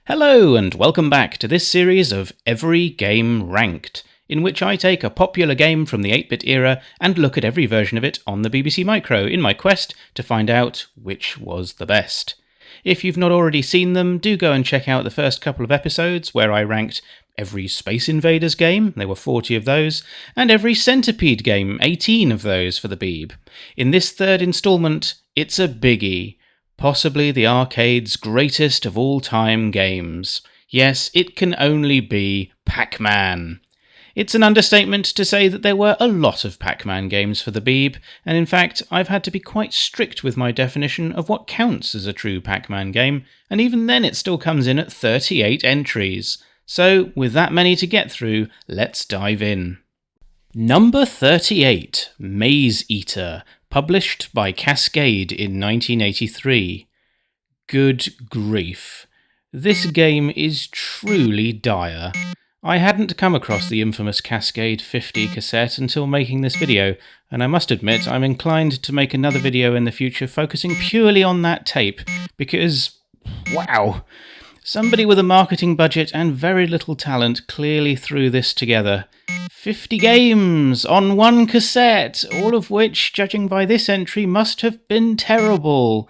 Hello and welcome back to this series of Every Game Ranked, in which I take a popular game from the 8-bit era and look at every version of it on the BBC Micro in my quest to find out which was the best. If you've not already seen them, do go and check out the first couple of episodes where I ranked every Space Invaders game, there were 40 of those, and every Centipede game, 18 of those for the Beeb. In this third instalment, it's a biggie. Possibly the arcade's greatest of all-time games. Yes, it can only be Pac-Man. It's an understatement to say that there were a lot of Pac-Man games for the Beeb, and in fact, I've had to be quite strict with my definition of what counts as a true Pac-Man game, and even then it still comes in at 38 entries. So, with that many to get through, let's dive in. Number 38, Maze Eater, published by Cascade in 1983. Good grief. This game is truly dire. I hadn't come across the infamous Cascade 50 cassette until making this video, and I must admit I'm inclined to make another video in the future focusing purely on that tape, because, wow, somebody with a marketing budget and very little talent clearly threw this together. 50 games on one cassette, all of which, judging by this entry, must have been terrible.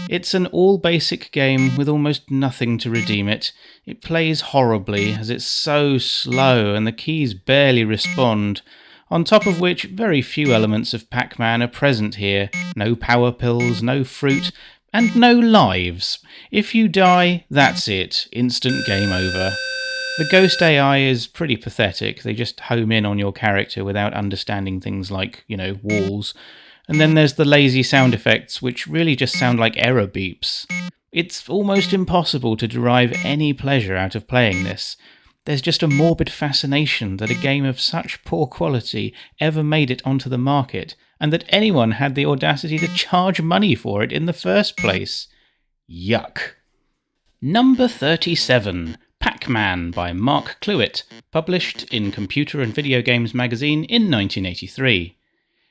It's an all-basic game with almost nothing to redeem it. It plays horribly, as it's so slow and the keys barely respond. On top of which, very few elements of Pac-Man are present here. No power pills, no fruit, and no lives. If you die, that's it. Instant game over. The ghost AI is pretty pathetic. They just home in on your character without understanding things like, walls. And then there's the lazy sound effects, which really just sound like error beeps. It's almost impossible to derive any pleasure out of playing this. There's just a morbid fascination that a game of such poor quality ever made it onto the market, and that anyone had the audacity to charge money for it in the first place. Yuck. Number 37. Pac-Man by Mark Cluett, published in Computer and Video Games magazine in 1983.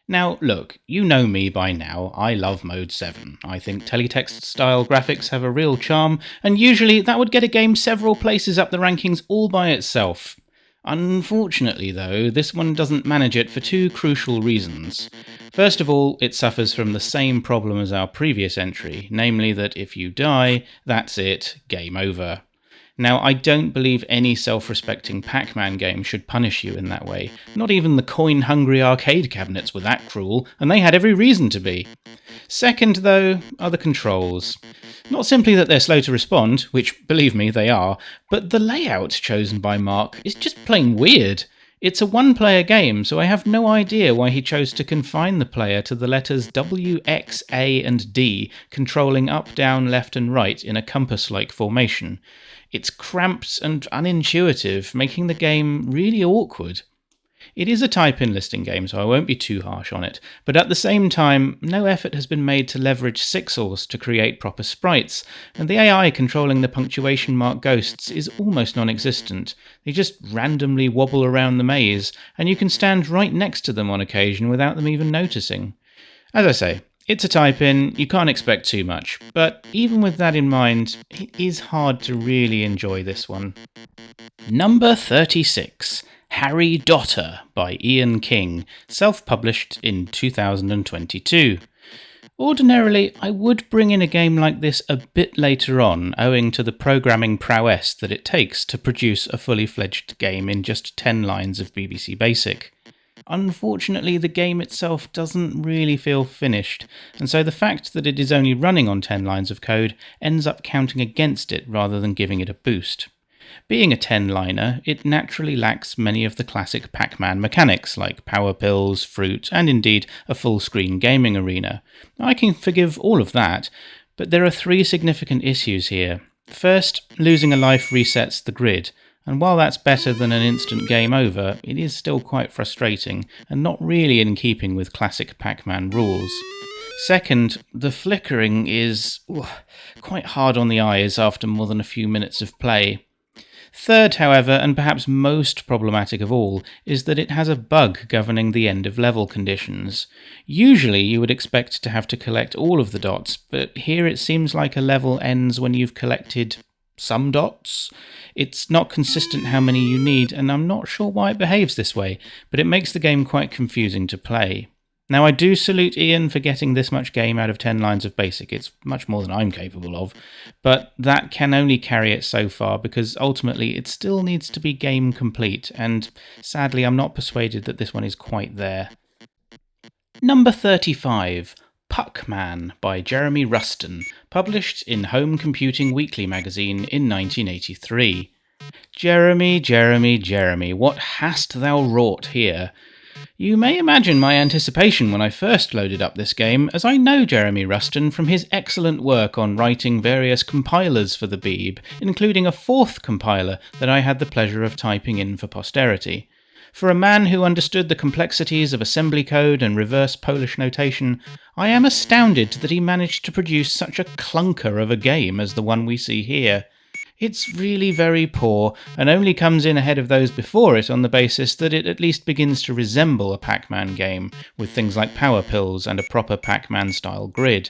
Now, look, you know me by now, I love Mode 7. I think teletext-style graphics have a real charm, and usually that would get a game several places up the rankings all by itself. Unfortunately, though, this one doesn't manage it for two crucial reasons. First of all, it suffers from the same problem as our previous entry, namely that if you die, that's it, game over. Now, I don't believe any self-respecting Pac-Man game should punish you in that way. Not even the coin-hungry arcade cabinets were that cruel, and they had every reason to be. Second, though, are the controls. Not simply that they're slow to respond, which, believe me, they are, but the layout chosen by Mark is just plain weird. It's a one-player game, so I have no idea why he chose to confine the player to the letters W, X, A, and D, controlling up, down, left, and right in a compass-like formation. It's cramped and unintuitive, making the game really awkward. It is a type-in listing game, so I won't be too harsh on it, but at the same time, no effort has been made to leverage sixels to create proper sprites, and the AI controlling the punctuation mark ghosts is almost non-existent. They just randomly wobble around the maze, and you can stand right next to them on occasion without them even noticing. As I say, it's a type-in, you can't expect too much, but even with that in mind, it is hard to really enjoy this one. Number 36. Harry Dotter by Ian King, self-published in 2022. Ordinarily, I would bring in a game like this a bit later on, owing to the programming prowess that it takes to produce a fully fledged game in just 10 lines of BBC Basic. Unfortunately, the game itself doesn't really feel finished, and so the fact that it is only running on 10 lines of code ends up counting against it rather than giving it a boost. Being a 10-liner, it naturally lacks many of the classic Pac-Man mechanics like power pills, fruit, and indeed a full-screen gaming arena. I can forgive all of that, but there are three significant issues here. First, losing a life resets the grid, and while that's better than an instant game over, it is still quite frustrating, and not really in keeping with classic Pac-Man rules. Second, the flickering is quite hard on the eyes after more than a few minutes of play. Third, however, and perhaps most problematic of all, is that it has a bug governing the end-of-level conditions. Usually you would expect to have to collect all of the dots, but here it seems like a level ends when you've collected some dots. It's not consistent how many you need, and I'm not sure why it behaves this way, but it makes the game quite confusing to play. Now, I do salute Ian for getting this much game out of 10 lines of basic. It's much more than I'm capable of, but that can only carry it so far because ultimately it still needs to be game complete, and sadly I'm not persuaded that this one is quite there. Number 35, Pac-Man by Jeremy Ruston, published in Home Computing Weekly magazine in 1983. Jeremy, what hast thou wrought here? You may imagine my anticipation when I first loaded up this game, as I know Jeremy Ruston from his excellent work on writing various compilers for the Beeb, including a fourth compiler that I had the pleasure of typing in for posterity. For a man who understood the complexities of assembly code and reverse Polish notation, I am astounded that he managed to produce such a clunker of a game as the one we see here. It's really very poor, and only comes in ahead of those before it on the basis that it at least begins to resemble a Pac-Man game, with things like power pills and a proper Pac-Man style grid.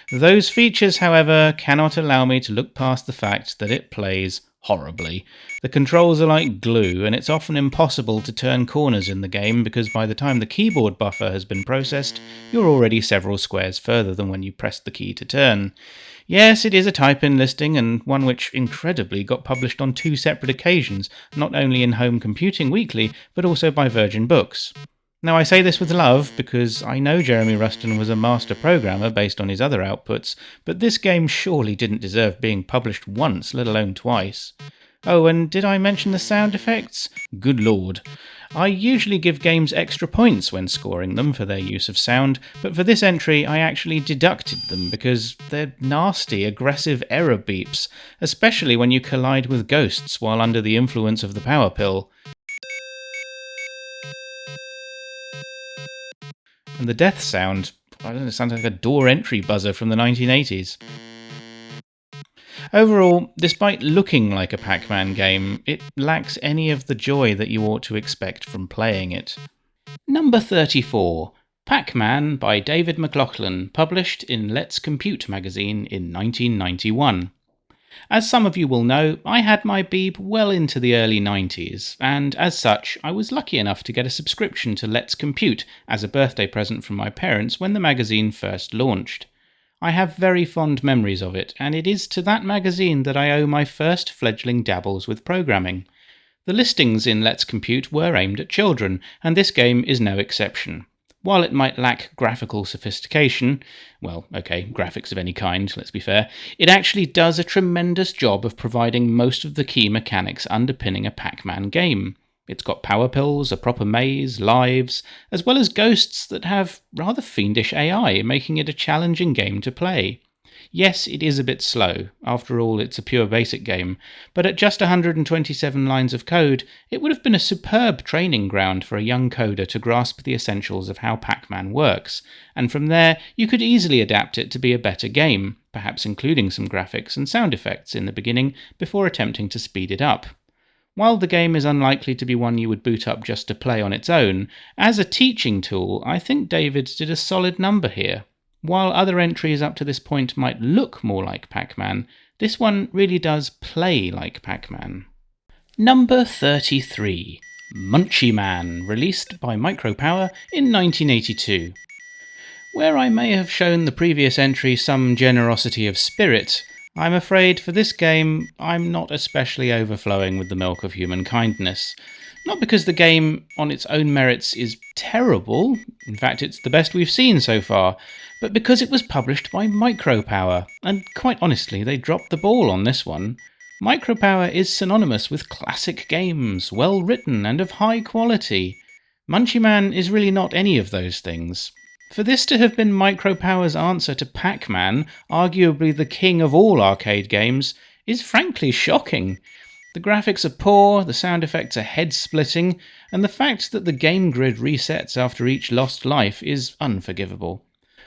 Those features, however, cannot allow me to look past the fact that it plays horribly. The controls are like glue, and it's often impossible to turn corners in the game because by the time the keyboard buffer has been processed, you're already several squares further than when you pressed the key to turn. Yes, it is a type-in listing, and one which incredibly got published on 2 separate occasions, not only in Home Computing Weekly, but also by Virgin Books. Now, I say this with love, because I know Jeremy Ruston was a master programmer based on his other outputs, but this game surely didn't deserve being published once, let alone twice. Oh, and did I mention the sound effects? Good lord. I usually give games extra points when scoring them for their use of sound, but for this entry I actually deducted them because they're nasty, aggressive error beeps, especially when you collide with ghosts while under the influence of the power pill. And the death sound, I don't know, it sounds like a door entry buzzer from the 1980s. Overall, despite looking like a Pac-Man game, it lacks any of the joy that you ought to expect from playing it. Number 34, Pac-Man by David McLaughlin, published in Let's Compute magazine in 1991. As some of you will know, I had my Beeb well into the early 90s, and as such, I was lucky enough to get a subscription to Let's Compute as a birthday present from my parents when the magazine first launched. I have very fond memories of it, and it is to that magazine that I owe my first fledgling dabbles with programming. The listings in Let's Compute were aimed at children, and this game is no exception. While it might lack graphical sophistication, well, okay, graphics of any kind, let's be fair, it actually does a tremendous job of providing most of the key mechanics underpinning a Pac-Man game. It's got power pills, a proper maze, lives, as well as ghosts that have rather fiendish AI, making it a challenging game to play. Yes, it is a bit slow, after all it's a pure basic game, but at just 127 lines of code, it would have been a superb training ground for a young coder to grasp the essentials of how Pac-Man works, and from there you could easily adapt it to be a better game, perhaps including some graphics and sound effects in the beginning before attempting to speed it up. While the game is unlikely to be one you would boot up just to play on its own, as a teaching tool, I think David did a solid number here. While other entries up to this point might look more like Pac-Man, this one really does play like Pac-Man. Number 33, Munchie Man, released by Micropower in 1982. Where I may have shown the previous entry some generosity of spirit, I'm afraid for this game I'm not especially overflowing with the milk of human kindness. Not because the game on its own merits is terrible, in fact it's the best we've seen so far, but because it was published by Micropower, and quite honestly they dropped the ball on this one. Micropower is synonymous with classic games, well written and of high quality. Munchie Man is really not any of those things. For this to have been Micropower's answer to Pac-Man, arguably the king of all arcade games, is frankly shocking. The graphics are poor, the sound effects are head-splitting, and the fact that the game grid resets after each lost life is unforgivable.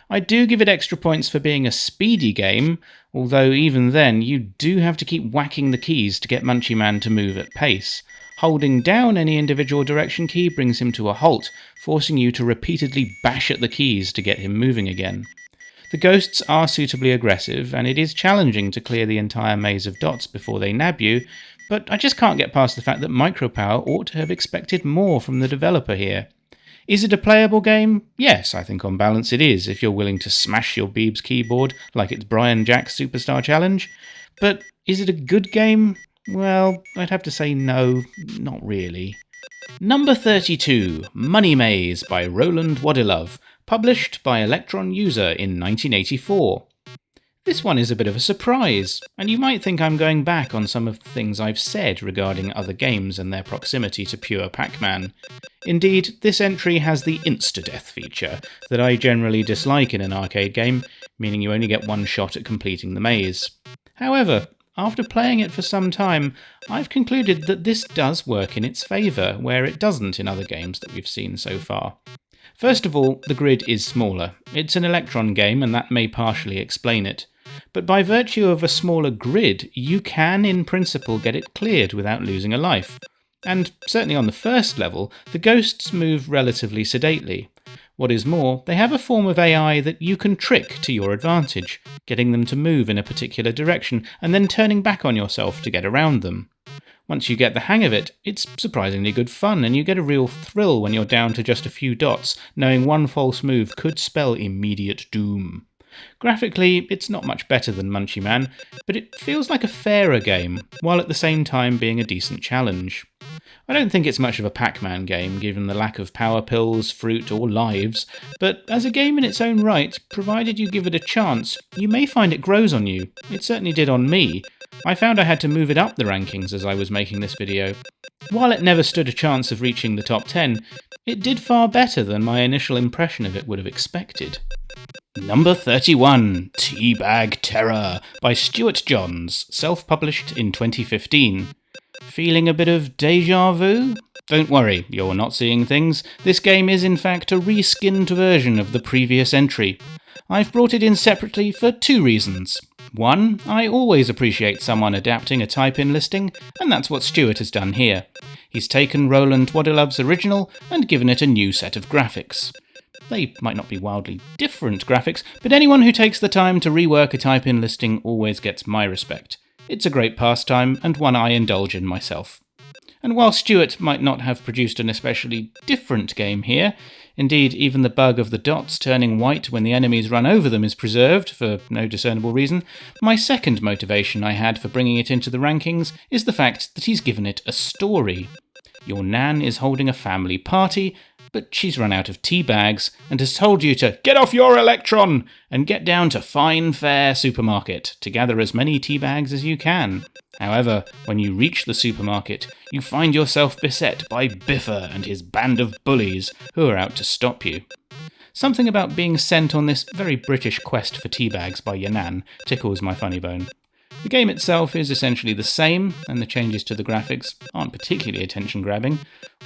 I do give it extra points for being a speedy game, although even then you do have to keep whacking the keys to get Munchie Man to move at pace. Holding down any individual direction key brings him to a halt, forcing you to repeatedly bash at the keys to get him moving again. The ghosts are suitably aggressive, and it is challenging to clear the entire maze of dots before they nab you, but I just can't get past the fact that Micropower ought to have expected more from the developer here. Is it a playable game? Yes, I think on balance it is, if you're willing to smash your Beeb's keyboard like it's Brian Jack's Superstar Challenge. But is it a good game? Well, I'd have to say no, not really. Number 32, Money Maze by Roland Wadilove, published by Electron User in 1984. This one is a bit of a surprise, and you might think I'm going back on some of the things I've said regarding other games and their proximity to pure Pac-Man. Indeed, this entry has the insta-death feature that I generally dislike in an arcade game, meaning you only get one shot at completing the maze. However, after playing it for some time, I've concluded that this does work in its favour, where it doesn't in other games that we've seen so far. First of all, the grid is smaller. It's an Electron game, and that may partially explain it. But by virtue of a smaller grid, you can, in principle, get it cleared without losing a life. And certainly on the first level, the ghosts move relatively sedately. What is more, they have a form of AI that you can trick to your advantage, getting them to move in a particular direction and then turning back on yourself to get around them. Once you get the hang of it, it's surprisingly good fun, and you get a real thrill when you're down to just a few dots, knowing one false move could spell immediate doom. Graphically, it's not much better than Munchie Man, but it feels like a fairer game, while at the same time being a decent challenge. I don't think it's much of a Pac-Man game, given the lack of power pills, fruit, or lives, but as a game in its own right, provided you give it a chance, you may find it grows on you. It certainly did on me. I found I had to move it up the rankings as I was making this video. While it never stood a chance of reaching the top 10, it did far better than my initial impression of it would have expected. Number 31, Teabag Terror by Stuart Johns, self-published in 2015. Feeling a bit of deja vu? Don't worry, you're not seeing things. This game is in fact a reskinned version of the previous entry. I've brought it in separately for two reasons. One, I always appreciate someone adapting a type-in listing, and that's what Stuart has done here. He's taken Roland Wadilove's original and given it a new set of graphics. They might not be wildly different graphics, but anyone who takes the time to rework a type-in listing always gets my respect. It's a great pastime, and one I indulge in myself. And while Stuart might not have produced an especially different game here, indeed even the bug of the dots turning white when the enemies run over them is preserved, for no discernible reason, my second motivation I had for bringing it into the rankings is the fact that he's given it a story. Your Nan is holding a family party, but she's run out of tea bags and has told you to get off your Electron and get down to Fine Fair supermarket to gather as many tea bags as you can. However, when you reach the supermarket, you find yourself beset by Biffer and his band of bullies who are out to stop you. Something about being sent on this very British quest for tea bags by your Nan tickles my funny bone. The game itself is essentially the same, and the changes to the graphics aren't particularly attention-grabbing,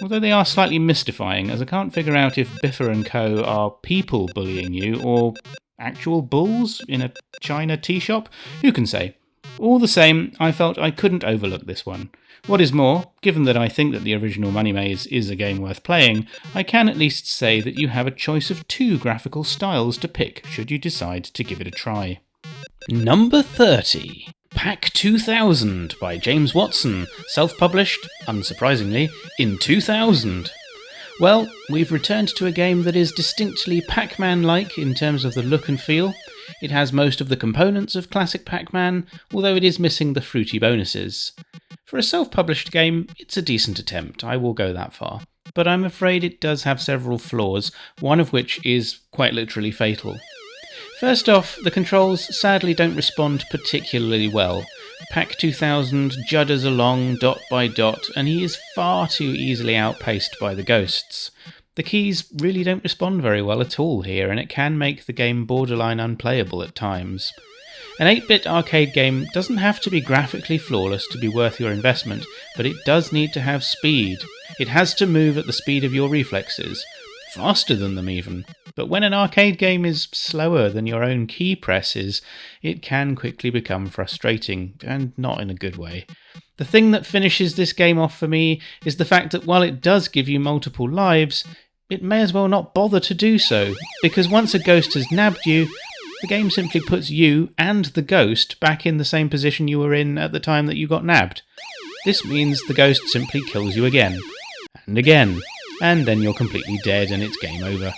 although they are slightly mystifying, as I can't figure out if Biffer and co are people bullying you, or actual bulls in a China tea shop? Who can say? All the same, I felt I couldn't overlook this one. What is more, given that I think that the original Money Maze is a game worth playing, I can at least say that you have a choice of two graphical styles to pick should you decide to give it a try. Number 30. Pac 2000 by James Watson, self-published, unsurprisingly, in 2000. Well, we've returned to a game that is distinctly Pac-Man-like in terms of the look and feel. It has most of the components of classic Pac-Man, although it is missing the fruity bonuses. For a self-published game, it's a decent attempt, I will go that far. But I'm afraid it does have several flaws, one of which is quite literally fatal. First off, the controls sadly don't respond particularly well. Pac 2000 judders along dot by dot, and he is far too easily outpaced by the ghosts. The keys really don't respond very well at all here, and it can make the game borderline unplayable at times. An 8-bit arcade game doesn't have to be graphically flawless to be worth your investment, but it does need to have speed. It has to move at the speed of your reflexes, faster than them even. But when an arcade game is slower than your own key presses, it can quickly become frustrating, and not in a good way. The thing that finishes this game off for me is the fact that while it does give you multiple lives, it may as well not bother to do so, because once a ghost has nabbed you, the game simply puts you and the ghost back in the same position you were in at the time that you got nabbed. This means the ghost simply kills you again, and then you're completely dead and it's game over.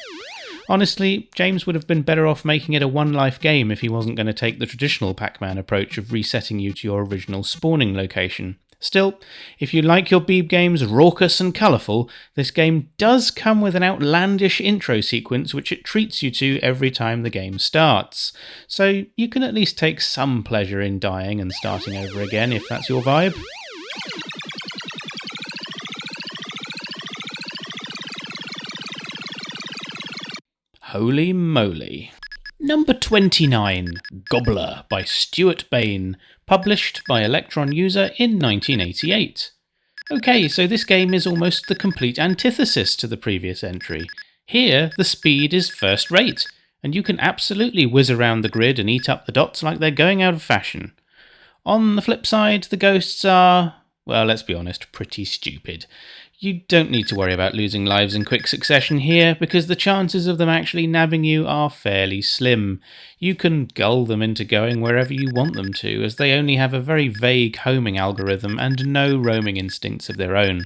Honestly, James would have been better off making it a one-life game if he wasn't going to take the traditional Pac-Man approach of resetting you to your original spawning location. Still, if you like your Beeb games raucous and colourful, this game does come with an outlandish intro sequence which it treats you to every time the game starts. So you can at least take some pleasure in dying and starting over again if that's your vibe. Holy moly. Number 29, Gobbler by Stuart Bain, published by Electron User in 1988. Okay, so this game is almost the complete antithesis to the previous entry. Here, the speed is first rate, and you can absolutely whiz around the grid and eat up the dots like they're going out of fashion. On the flip side, the ghosts are, well, let's be honest, pretty stupid. You don't need to worry about losing lives in quick succession here, because the chances of them actually nabbing you are fairly slim. You can gull them into going wherever you want them to, as they only have a very vague homing algorithm and no roaming instincts of their own.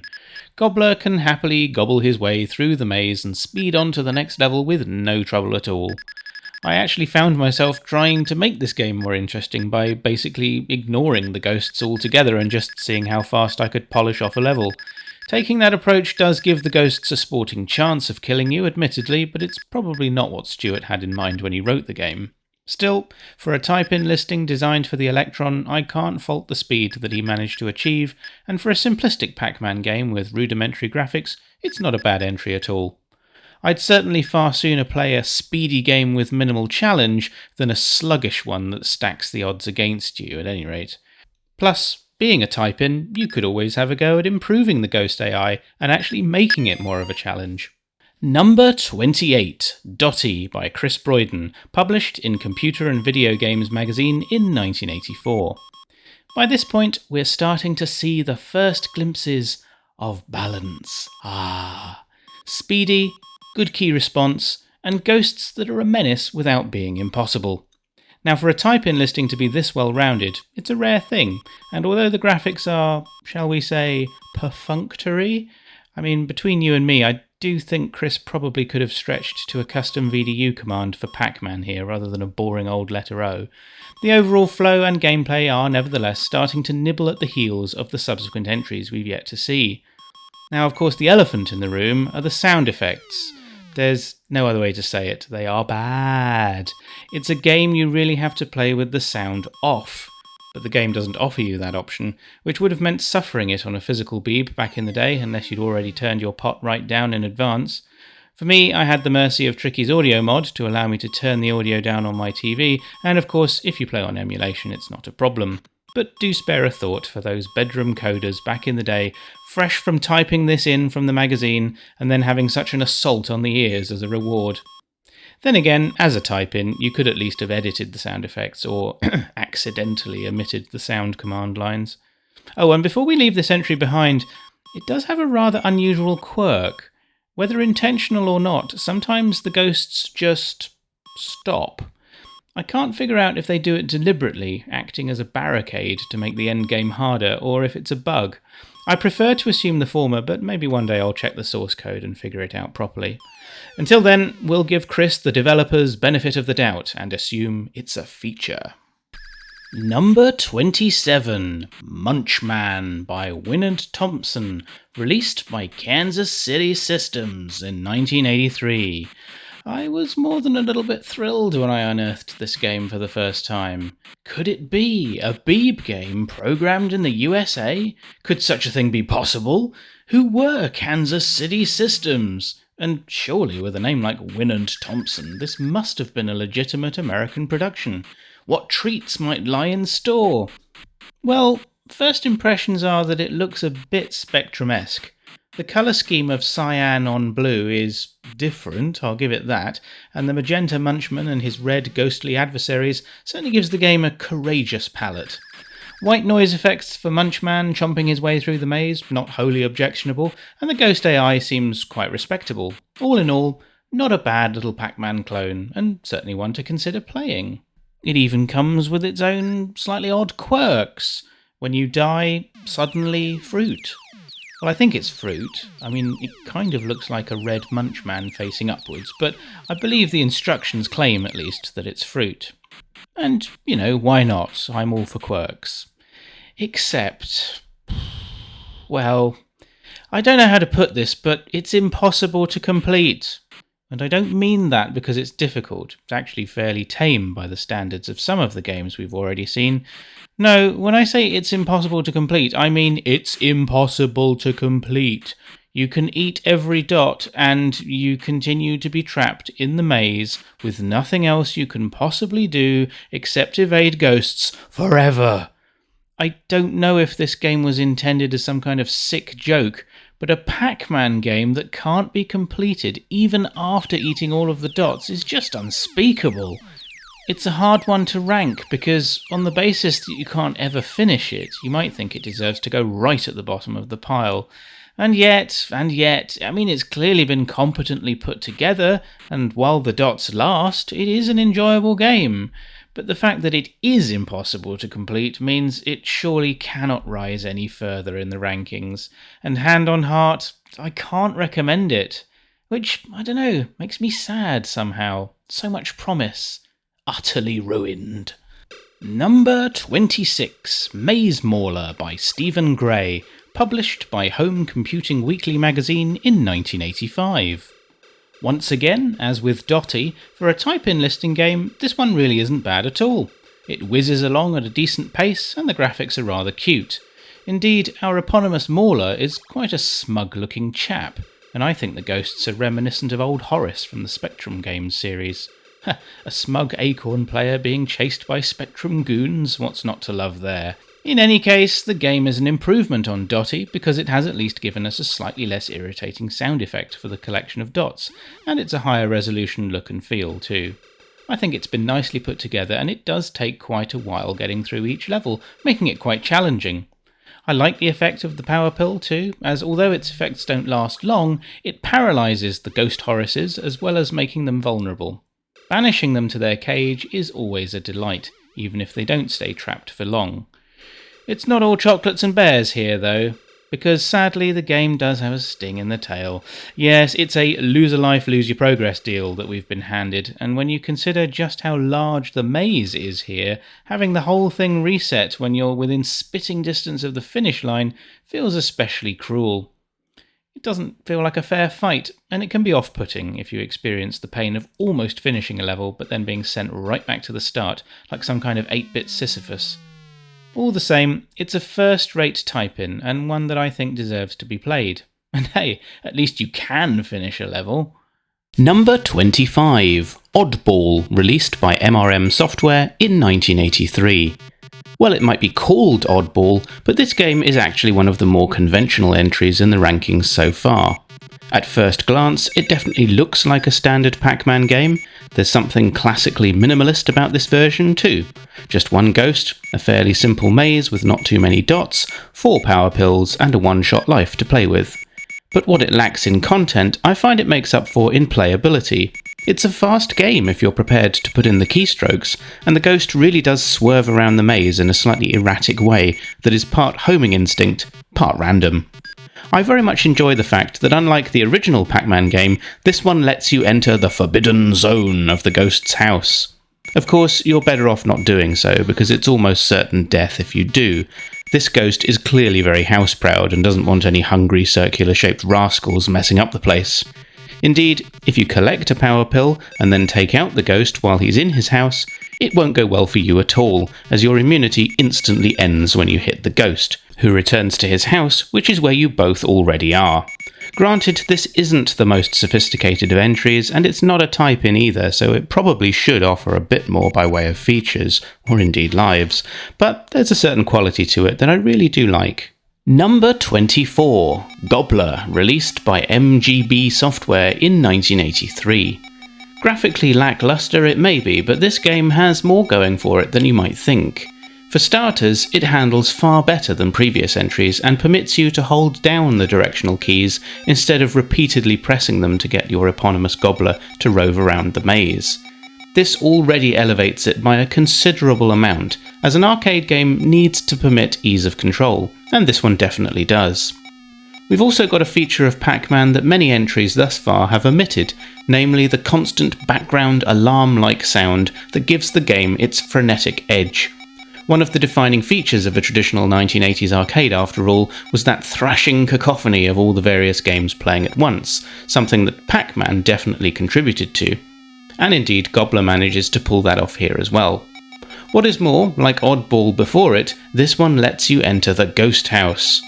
Gobbler can happily gobble his way through the maze and speed on to the next level with no trouble at all. I actually found myself trying to make this game more interesting by basically ignoring the ghosts altogether and just seeing how fast I could polish off a level. Taking that approach does give the ghosts a sporting chance of killing you, admittedly, but it's probably not what Stuart had in mind when he wrote the game. Still, for a type-in listing designed for the Electron, I can't fault the speed that he managed to achieve, and for a simplistic Pac-Man game with rudimentary graphics, it's not a bad entry at all. I'd certainly far sooner play a speedy game with minimal challenge than a sluggish one that stacks the odds against you, at any rate. Plus, being a type-in, you could always have a go at improving the Ghost AI and actually making it more of a challenge. Number 28, Dotty by Chris Broyden, published in Computer and Video Games magazine in 1984. By this point, we're starting to see the first glimpses of balance. Speedy, good key response, and ghosts that are a menace without being impossible. Now, for a type-in listing to be this well-rounded, it's a rare thing, and although the graphics are, shall we say, perfunctory, I mean, between you and me, I do think Chris probably could have stretched to a custom VDU command for Pac-Man here rather than a boring old letter O. The overall flow and gameplay are nevertheless starting to nibble at the heels of the subsequent entries we've yet to see. Now, of course, the elephant in the room are the sound effects. There's no other way to say it. They are bad. It's a game you really have to play with the sound off, but the game doesn't offer you that option, which would have meant suffering it on a physical Beeb back in the day, unless you'd already turned your pot right down in advance. For me, I had the mercy of Tricky's audio mod to allow me to turn the audio down on my TV, and of course, if you play on emulation, it's not a problem. But do spare a thought for those bedroom coders back in the day, fresh from typing this in from the magazine and then having such an assault on the ears as a reward. Then again, as a type-in, you could at least have edited the sound effects or accidentally omitted the sound command lines. Oh, and before we leave this entry behind, it does have a rather unusual quirk. Whether intentional or not, sometimes the ghosts just stop. I can't figure out if they do it deliberately, acting as a barricade to make the endgame harder, or if it's a bug. I prefer to assume the former, but maybe one day I'll check the source code and figure it out properly. Until then, we'll give Chris the developer's benefit of the doubt and assume it's a feature. Number 27, Munchman by Winant Thompson, released by Kansas City Systems in 1983. I was more than a little bit thrilled when I unearthed this game for the first time. Could it be a Beeb game programmed in the USA? Could such a thing be possible? Who were Kansas City Systems? And surely with a name like Winant Thompson, this must have been a legitimate American production. What treats might lie in store? Well, first impressions are that it looks a bit Spectrum-esque. The colour scheme of cyan on blue is different, I'll give it that, and the magenta Munchman and his red ghostly adversaries certainly gives the game a courageous palette. White noise effects for Munchman chomping his way through the maze, not wholly objectionable, and the ghost AI seems quite respectable. All in all, Not a bad little Pac-Man clone, and certainly one to consider playing. It even comes with its own slightly odd quirks. When you die, suddenly fruit. Well, I think it's fruit. I mean, it kind of looks like a red Munchman facing upwards, but I believe the instructions claim, at least, that it's fruit. And, why not? I'm all for quirks. Except, well, I don't know how to put this, but it's impossible to complete. And I don't mean that because it's difficult. It's actually fairly tame by the standards of some of the games we've already seen. No, when I say it's impossible to complete, I mean it's impossible to complete. You can eat every dot and you continue to be trapped in the maze with nothing else you can possibly do except evade ghosts forever. I don't know if this game was intended as some kind of sick joke, but a Pac-Man game that can't be completed even after eating all of the dots is just unspeakable. It's a hard one to rank because on the basis that you can't ever finish it, you might think it deserves to go right at the bottom of the pile. And yet, I mean, it's clearly been competently put together, and while the dots last, it is an enjoyable game. But the fact that it is impossible to complete means it surely cannot rise any further in the rankings. And hand on heart, I can't recommend it. Which, I don't know, makes me sad somehow. So much promise. Utterly ruined. Number 26, Maze Mauler by Stephen Gray, published by Home Computing Weekly magazine in 1985. Once again, as with Dotty, for a type-in listing game, this one really isn't bad at all. It whizzes along at a decent pace, and the graphics are rather cute. Indeed, our eponymous Mauler is quite a smug-looking chap, and I think the ghosts are reminiscent of old Horace from the Spectrum Games series. A smug Acorn player being chased by Spectrum goons, what's not to love there? In any case, the game is an improvement on Dotty because it has at least given us a slightly less irritating sound effect for the collection of dots, and it's a higher resolution look and feel too. I think it's been nicely put together, and it does take quite a while getting through each level, making it quite challenging. I like the effect of the power pill too, as although its effects don't last long, it paralyses the ghost Horaces as well as making them vulnerable. Banishing them to their cage is always a delight, even if they don't stay trapped for long. It's not all chocolates and bears here, though, because sadly the game does have a sting in the tail. Yes, it's a lose a life, lose your progress deal that we've been handed, and when you consider just how large the maze is here, having the whole thing reset when you're within spitting distance of the finish line feels especially cruel. It doesn't feel like a fair fight, and it can be off-putting if you experience the pain of almost finishing a level but then being sent right back to the start, like some kind of 8-bit Sisyphus. All the same, it's a first-rate type-in, and one that I think deserves to be played. And hey, at least you can finish a level. Number 25, Oddball, released by MRM Software in 1983. Well, it might be called Oddball, but this game is actually one of the more conventional entries in the rankings so far. At first glance, it definitely looks like a standard Pac-Man game. There's something classically minimalist about this version too. Just one ghost, a fairly simple maze with not too many dots, 4 power pills, and a one-shot life to play with. But what it lacks in content, I find it makes up for in playability. It's a fast game if you're prepared to put in the keystrokes, and the ghost really does swerve around the maze in a slightly erratic way that is part homing instinct, part random. I very much enjoy the fact that unlike the original Pac-Man game, this one lets you enter the forbidden zone of the ghost's house. Of course, you're better off not doing so, because it's almost certain death if you do. This ghost is clearly very house-proud and doesn't want any hungry circular-shaped rascals messing up the place. Indeed, if you collect a power pill and then take out the ghost while he's in his house, it won't go well for you at all, as your immunity instantly ends when you hit the ghost, who returns to his house, which is where you both already are. Granted, this isn't the most sophisticated of entries, and it's not a type-in either, so it probably should offer a bit more by way of features, or indeed lives, but there's a certain quality to it that I really do like. Number 24, Gobbler, released by MGB Software in 1983. Graphically lackluster it may be, but this game has more going for it than you might think. For starters, it handles far better than previous entries and permits you to hold down the directional keys instead of repeatedly pressing them to get your eponymous gobbler to rove around the maze. This already elevates it by a considerable amount, as an arcade game needs to permit ease of control, and this one definitely does. We've also got a feature of Pac-Man that many entries thus far have omitted, namely the constant background alarm-like sound that gives the game its frenetic edge. One of the defining features of a traditional 1980s arcade, after all, was that thrashing cacophony of all the various games playing at once, something that Pac-Man definitely contributed to. And indeed, Gobbler manages to pull that off here as well. What is more, like Oddball before it, this one lets you enter the ghost house.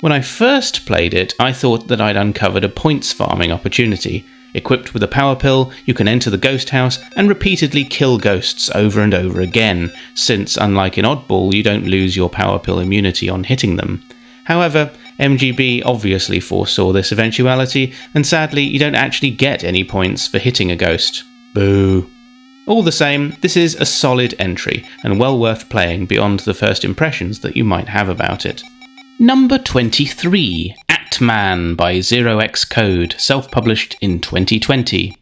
When I first played it, I thought that I'd uncovered a points farming opportunity. Equipped with a power pill, you can enter the ghost house and repeatedly kill ghosts over and over again, since unlike in Oddball you don't lose your power pill immunity on hitting them. However, MGB obviously foresaw this eventuality, and sadly you don't actually get any points for hitting a ghost. Boo. All the same, this is a solid entry, and well worth playing beyond the first impressions that you might have about it. Number 23, Pac-Man by Xerocode, self-published in 2020.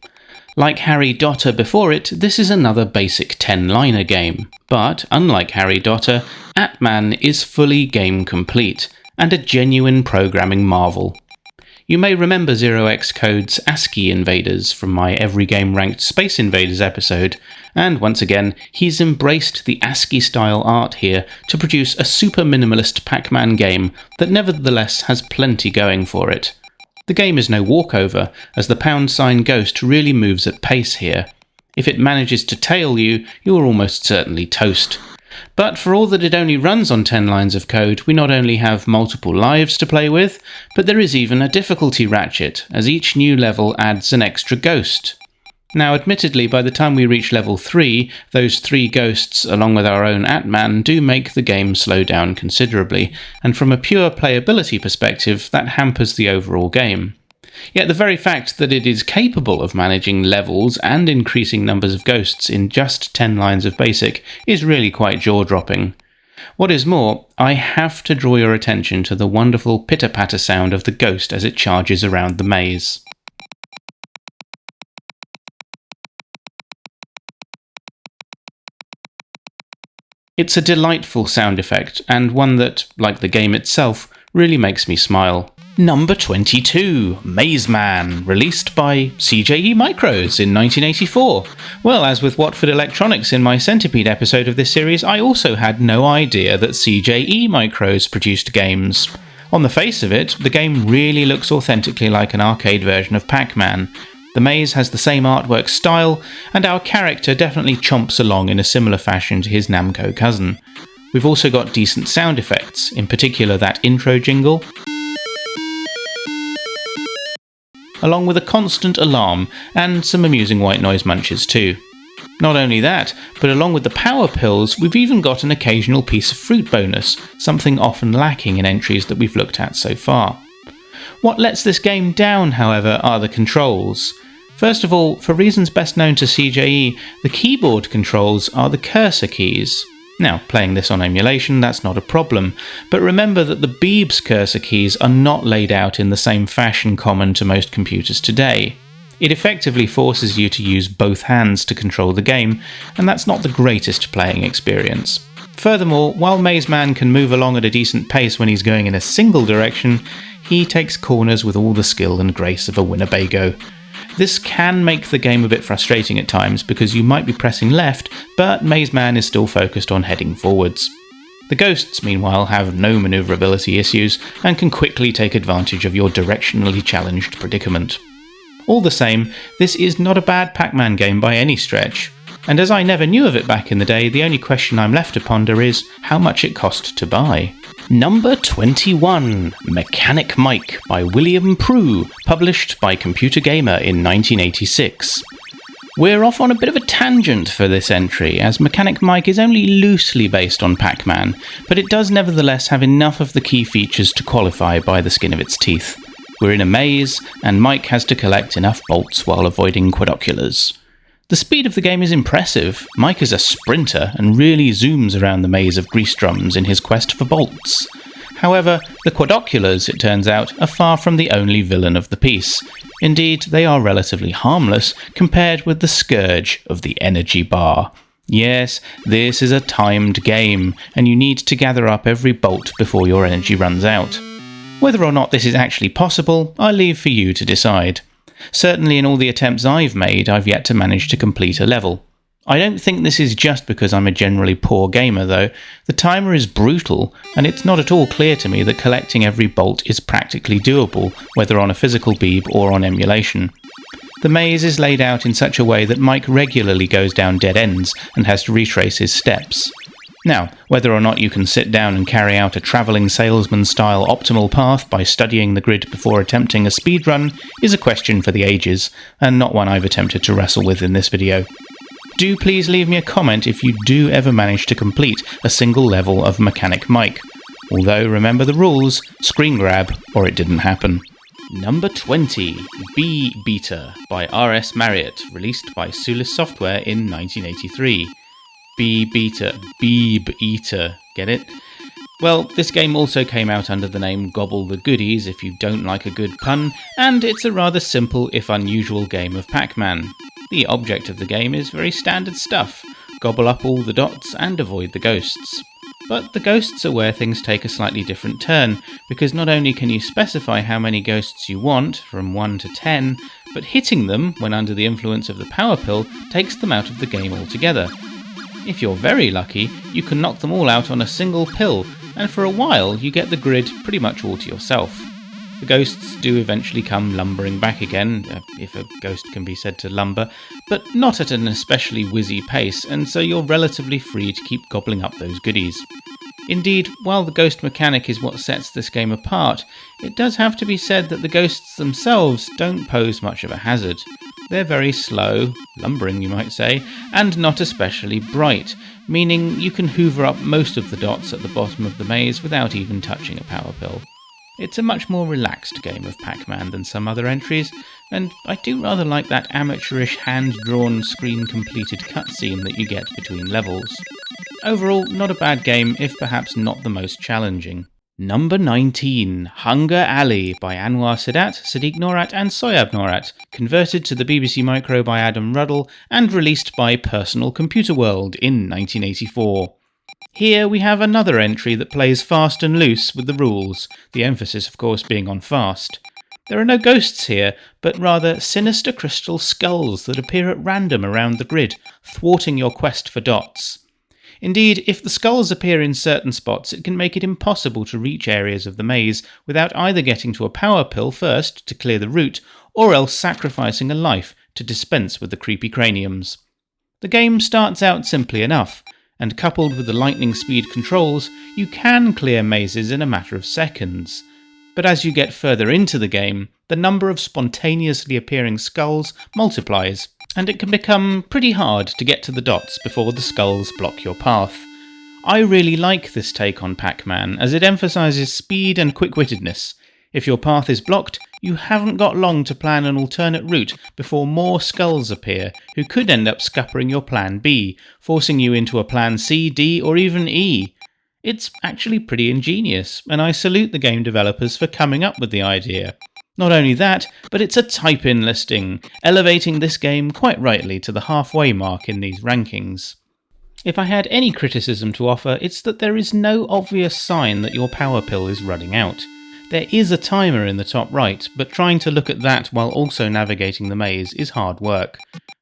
Like Harry Dotter before it, this is another basic 10-liner game, but unlike Harry Dotter, Pac-Man is fully game complete, and a genuine programming marvel. You may remember Xerocode's ASCII invaders from my Every Game Ranked Space Invaders episode, and once again, he's embraced the ASCII-style art here to produce a super minimalist Pac-Man game that nevertheless has plenty going for it. The game is no walkover, as the £sign ghost really moves at pace here. If it manages to tail you, you're almost certainly toast. But for all that it only runs on 10 lines of code, we not only have multiple lives to play with, but there is even a difficulty ratchet, as each new level adds an extra ghost. Now admittedly, by the time we reach level 3, those 3 ghosts, along with our own Pac-Man, do make the game slow down considerably, and from a pure playability perspective, that hampers the overall game. Yet the very fact that it is capable of managing levels and increasing numbers of ghosts in just 10 lines of BASIC is really quite jaw-dropping. What is more, I have to draw your attention to the wonderful pitter-patter sound of the ghost as it charges around the maze. It's a delightful sound effect, and one that, like the game itself, really makes me smile. Number 22, Maze Man, released by CJE Micros in 1984. Well, as with Watford Electronics in my Centipede episode of this series, I also had no idea that CJE Micros produced games. On the face of it, the game really looks authentically like an arcade version of Pac-Man. The maze has the same artwork style, and our character definitely chomps along in a similar fashion to his Namco cousin. We've also got decent sound effects, in particular that intro jingle, along with a constant alarm and some amusing white noise munches too. Not only that, but along with the power pills, we've even got an occasional piece of fruit bonus, something often lacking in entries that we've looked at so far. What lets this game down, however, are the controls. First of all, for reasons best known to CJE, the keyboard controls are the cursor keys. Now, playing this on emulation, that's not a problem, but remember that the Beeb's cursor keys are not laid out in the same fashion common to most computers today. It effectively forces you to use both hands to control the game, and that's not the greatest playing experience. Furthermore, while Maze Man can move along at a decent pace when he's going in a single direction, he takes corners with all the skill and grace of a Winnebago. This can make the game a bit frustrating at times because you might be pressing left, but Maze Man is still focused on heading forwards. The ghosts, meanwhile, have no manoeuvrability issues and can quickly take advantage of your directionally challenged predicament. All the same, this is not a bad Pac-Man game by any stretch, and as I never knew of it back in the day, the only question I'm left to ponder is how much it cost to buy. Number 21, Mechanic Mike by William Prue, published by Computer Gamer in 1986. We're off on a bit of a tangent for this entry, as Mechanic Mike is only loosely based on Pac-Man, but it does nevertheless have enough of the key features to qualify by the skin of its teeth. We're in a maze, and Mike has to collect enough bolts while avoiding quadoculars. The speed of the game is impressive. Mike is a sprinter and really zooms around the maze of grease drums in his quest for bolts. However, the quadoculars, it turns out, are far from the only villain of the piece. Indeed, they are relatively harmless compared with the scourge of the energy bar. Yes, this is a timed game, and you need to gather up every bolt before your energy runs out. Whether or not this is actually possible, I leave for you to decide. Certainly in all the attempts I've made, I've yet to manage to complete a level. I don't think this is just because I'm a generally poor gamer though. The timer is brutal, and it's not at all clear to me that collecting every bolt is practically doable, whether on a physical Beeb or on emulation. The maze is laid out in such a way that Mike regularly goes down dead ends and has to retrace his steps. Now, whether or not you can sit down and carry out a travelling salesman-style optimal path by studying the grid before attempting a speedrun is a question for the ages, and not one I've attempted to wrestle with in this video. Do please leave me a comment if you do ever manage to complete a single level of Mechanic Mike. Although, remember the rules, screen grab or it didn't happen. Number 20, Bee Beater by R.S. Marriott, released by Sulis Software in 1983. Bee Beater, Beeb Eater, get it? Well, this game also came out under the name Gobble the Goodies if you don't like a good pun, and it's a rather simple if unusual game of Pac-Man. The object of the game is very standard stuff, gobble up all the dots and avoid the ghosts. But the ghosts are where things take a slightly different turn, because not only can you specify how many ghosts you want, from 1 to 10, but hitting them, when under the influence of the power pill, takes them out of the game altogether. If you're very lucky, you can knock them all out on a single pill, and for a while you get the grid pretty much all to yourself. The ghosts do eventually come lumbering back again, if a ghost can be said to lumber, but not at an especially whizzy pace, and so you're relatively free to keep gobbling up those goodies. Indeed, while the ghost mechanic is what sets this game apart, it does have to be said that the ghosts themselves don't pose much of a hazard. They're very slow, lumbering you might say, and not especially bright, meaning you can hoover up most of the dots at the bottom of the maze without even touching a power pill. It's a much more relaxed game of Pac-Man than some other entries, and I do rather like that amateurish hand-drawn screen-completed cutscene that you get between levels. Overall, not a bad game, if perhaps not the most challenging. Number 19, Hunger Alley by Anwar Sadat, Sadiq Norat and Soyab Norat, converted to the BBC Micro by Adam Ruddle and released by Personal Computer World in 1984. Here we have another entry that plays fast and loose with the rules, the emphasis of course being on fast. There are no ghosts here, but rather sinister crystal skulls that appear at random around the grid, thwarting your quest for dots. Indeed, if the skulls appear in certain spots, it can make it impossible to reach areas of the maze without either getting to a power pill first to clear the route, or else sacrificing a life to dispense with the creepy craniums. The game starts out simply enough, and coupled with the lightning speed controls, you can clear mazes in a matter of seconds. But as you get further into the game, the number of spontaneously appearing skulls multiplies, and it can become pretty hard to get to the dots before the skulls block your path. I really like this take on Pac-Man, as it emphasises speed and quick-wittedness. If your path is blocked, you haven't got long to plan an alternate route before more skulls appear, who could end up scuppering your plan B, forcing you into a plan C, D, or even E. It's actually pretty ingenious, and I salute the game developers for coming up with the idea. Not only that, but it's a type-in listing, elevating this game quite rightly to the halfway mark in these rankings. If I had any criticism to offer, it's that there is no obvious sign that your power pill is running out. There is a timer in the top right, but trying to look at that while also navigating the maze is hard work.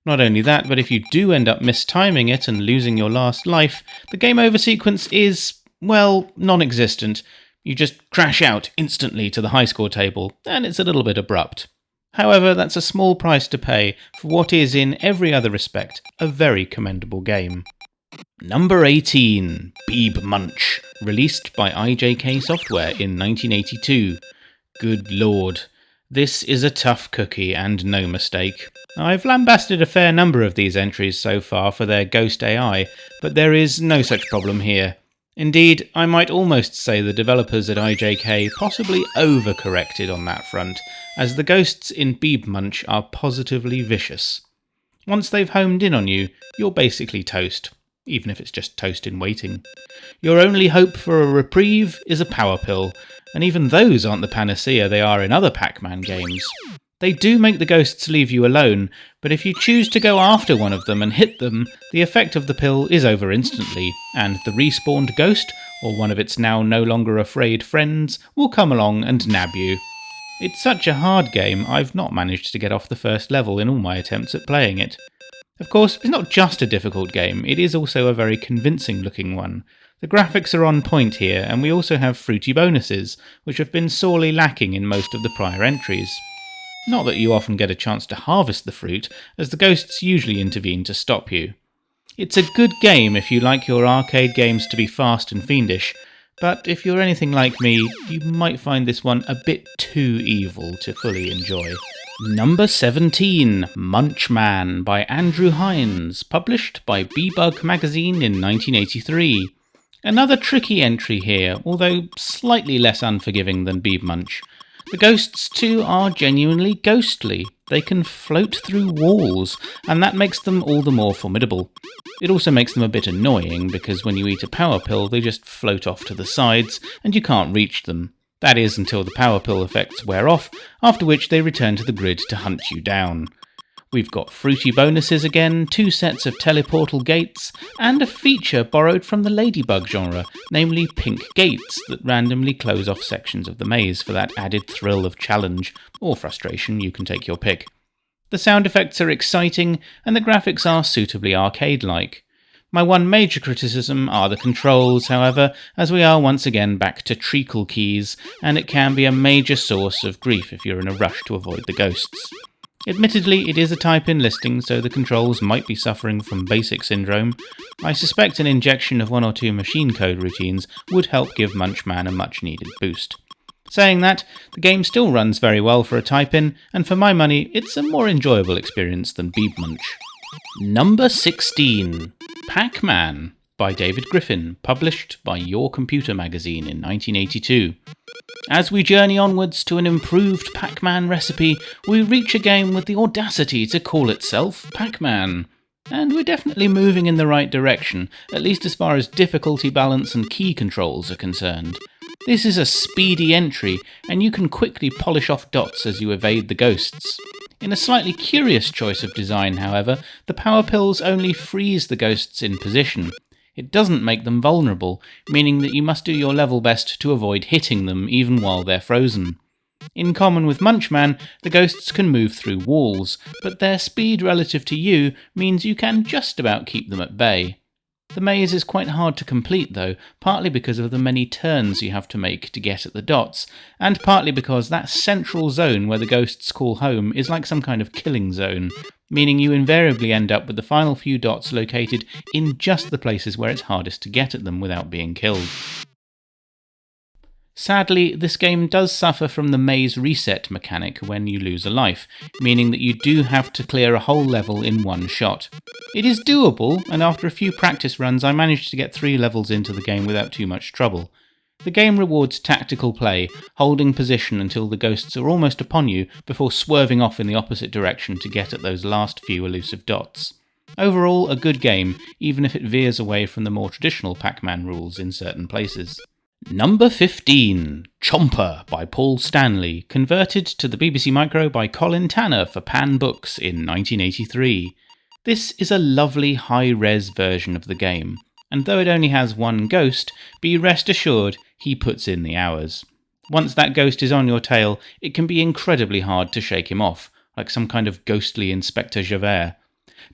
Not only that, but if you do end up mistiming it and losing your last life, the game over sequence is, well, non-existent. You just crash out instantly to the high score table, and it's a little bit abrupt. However, that's a small price to pay for what is, in every other respect, a very commendable game. Number 18, Beeb Munch, released by IJK Software in 1982. Good lord, this is a tough cookie and no mistake. I've lambasted a fair number of these entries so far for their ghost AI, but there is no such problem here. Indeed, I might almost say the developers at IJK possibly overcorrected on that front, as the ghosts in Beeb Munch are positively vicious. Once they've homed in on you, you're basically toast, even if it's just toast in waiting. Your only hope for a reprieve is a power pill, and even those aren't the panacea they are in other Pac-Man games. They do make the ghosts leave you alone, but if you choose to go after one of them and hit them, the effect of the pill is over instantly, and the respawned ghost, or one of its now no longer afraid friends, will come along and nab you. It's such a hard game, I've not managed to get off the first level in all my attempts at playing it. Of course, it's not just a difficult game, it is also a very convincing looking one. The graphics are on point here, and we also have fruity bonuses, which have been sorely lacking in most of the prior entries. Not that you often get a chance to harvest the fruit, as the ghosts usually intervene to stop you. It's a good game if you like your arcade games to be fast and fiendish, but if you're anything like me, you might find this one a bit too evil to fully enjoy. Number 17, Munch Man by Andrew Hines, published by Beeb magazine in 1983. Another tricky entry here, although slightly less unforgiving than Beeb Munch. The ghosts too are genuinely ghostly. They can float through walls, and that makes them all the more formidable. It also makes them a bit annoying, because when you eat a power pill they just float off to the sides, and you can't reach them. That is until the power pill effects wear off, after which they return to the grid to hunt you down. We've got fruity bonuses again, 2 sets of teleportal gates, and a feature borrowed from the ladybug genre, namely pink gates that randomly close off sections of the maze for that added thrill of challenge, or frustration, you can take your pick. The sound effects are exciting, and the graphics are suitably arcade-like. My one major criticism are the controls, however, as we are once again back to treacle keys, and it can be a major source of grief if you're in a rush to avoid the ghosts. Admittedly, it is a type-in listing, so the controls might be suffering from basic syndrome. I suspect an injection of 1 or 2 machine code routines would help give Munchman a much-needed boost. Saying that, the game still runs very well for a type-in, and for my money, it's a more enjoyable experience than Beeb Munch. Number 16, Pac-Man by David Griffin, published by Your Computer magazine in 1982. As we journey onwards to an improved Pac-Man recipe, we reach a game with the audacity to call itself Pac-Man. And we're definitely moving in the right direction, at least as far as difficulty balance and key controls are concerned. This is a speedy entry, and you can quickly polish off dots as you evade the ghosts. In a slightly curious choice of design, however, the power pills only freeze the ghosts in position. It doesn't make them vulnerable, meaning that you must do your level best to avoid hitting them even while they're frozen. In common with Munchman, the ghosts can move through walls, but their speed relative to you means you can just about keep them at bay. The maze is quite hard to complete though, partly because of the many turns you have to make to get at the dots, and partly because that central zone where the ghosts call home is like some kind of killing zone, meaning you invariably end up with the final few dots located in just the places where it's hardest to get at them without being killed. Sadly, this game does suffer from the maze reset mechanic when you lose a life, meaning that you do have to clear a whole level in one shot. It is doable, and after a few practice runs I managed to get 3 levels into the game without too much trouble. The game rewards tactical play, holding position until the ghosts are almost upon you before swerving off in the opposite direction to get at those last few elusive dots. Overall, a good game, even if it veers away from the more traditional Pac-Man rules in certain places. Number 15, Chomper by Paul Stanley, converted to the BBC Micro by Colin Tanner for Pan Books in 1983. This is a lovely high-res version of the game, and though it only has 1 ghost, be rest assured he puts in the hours. Once that ghost is on your tail, it can be incredibly hard to shake him off, like some kind of ghostly Inspector Javert.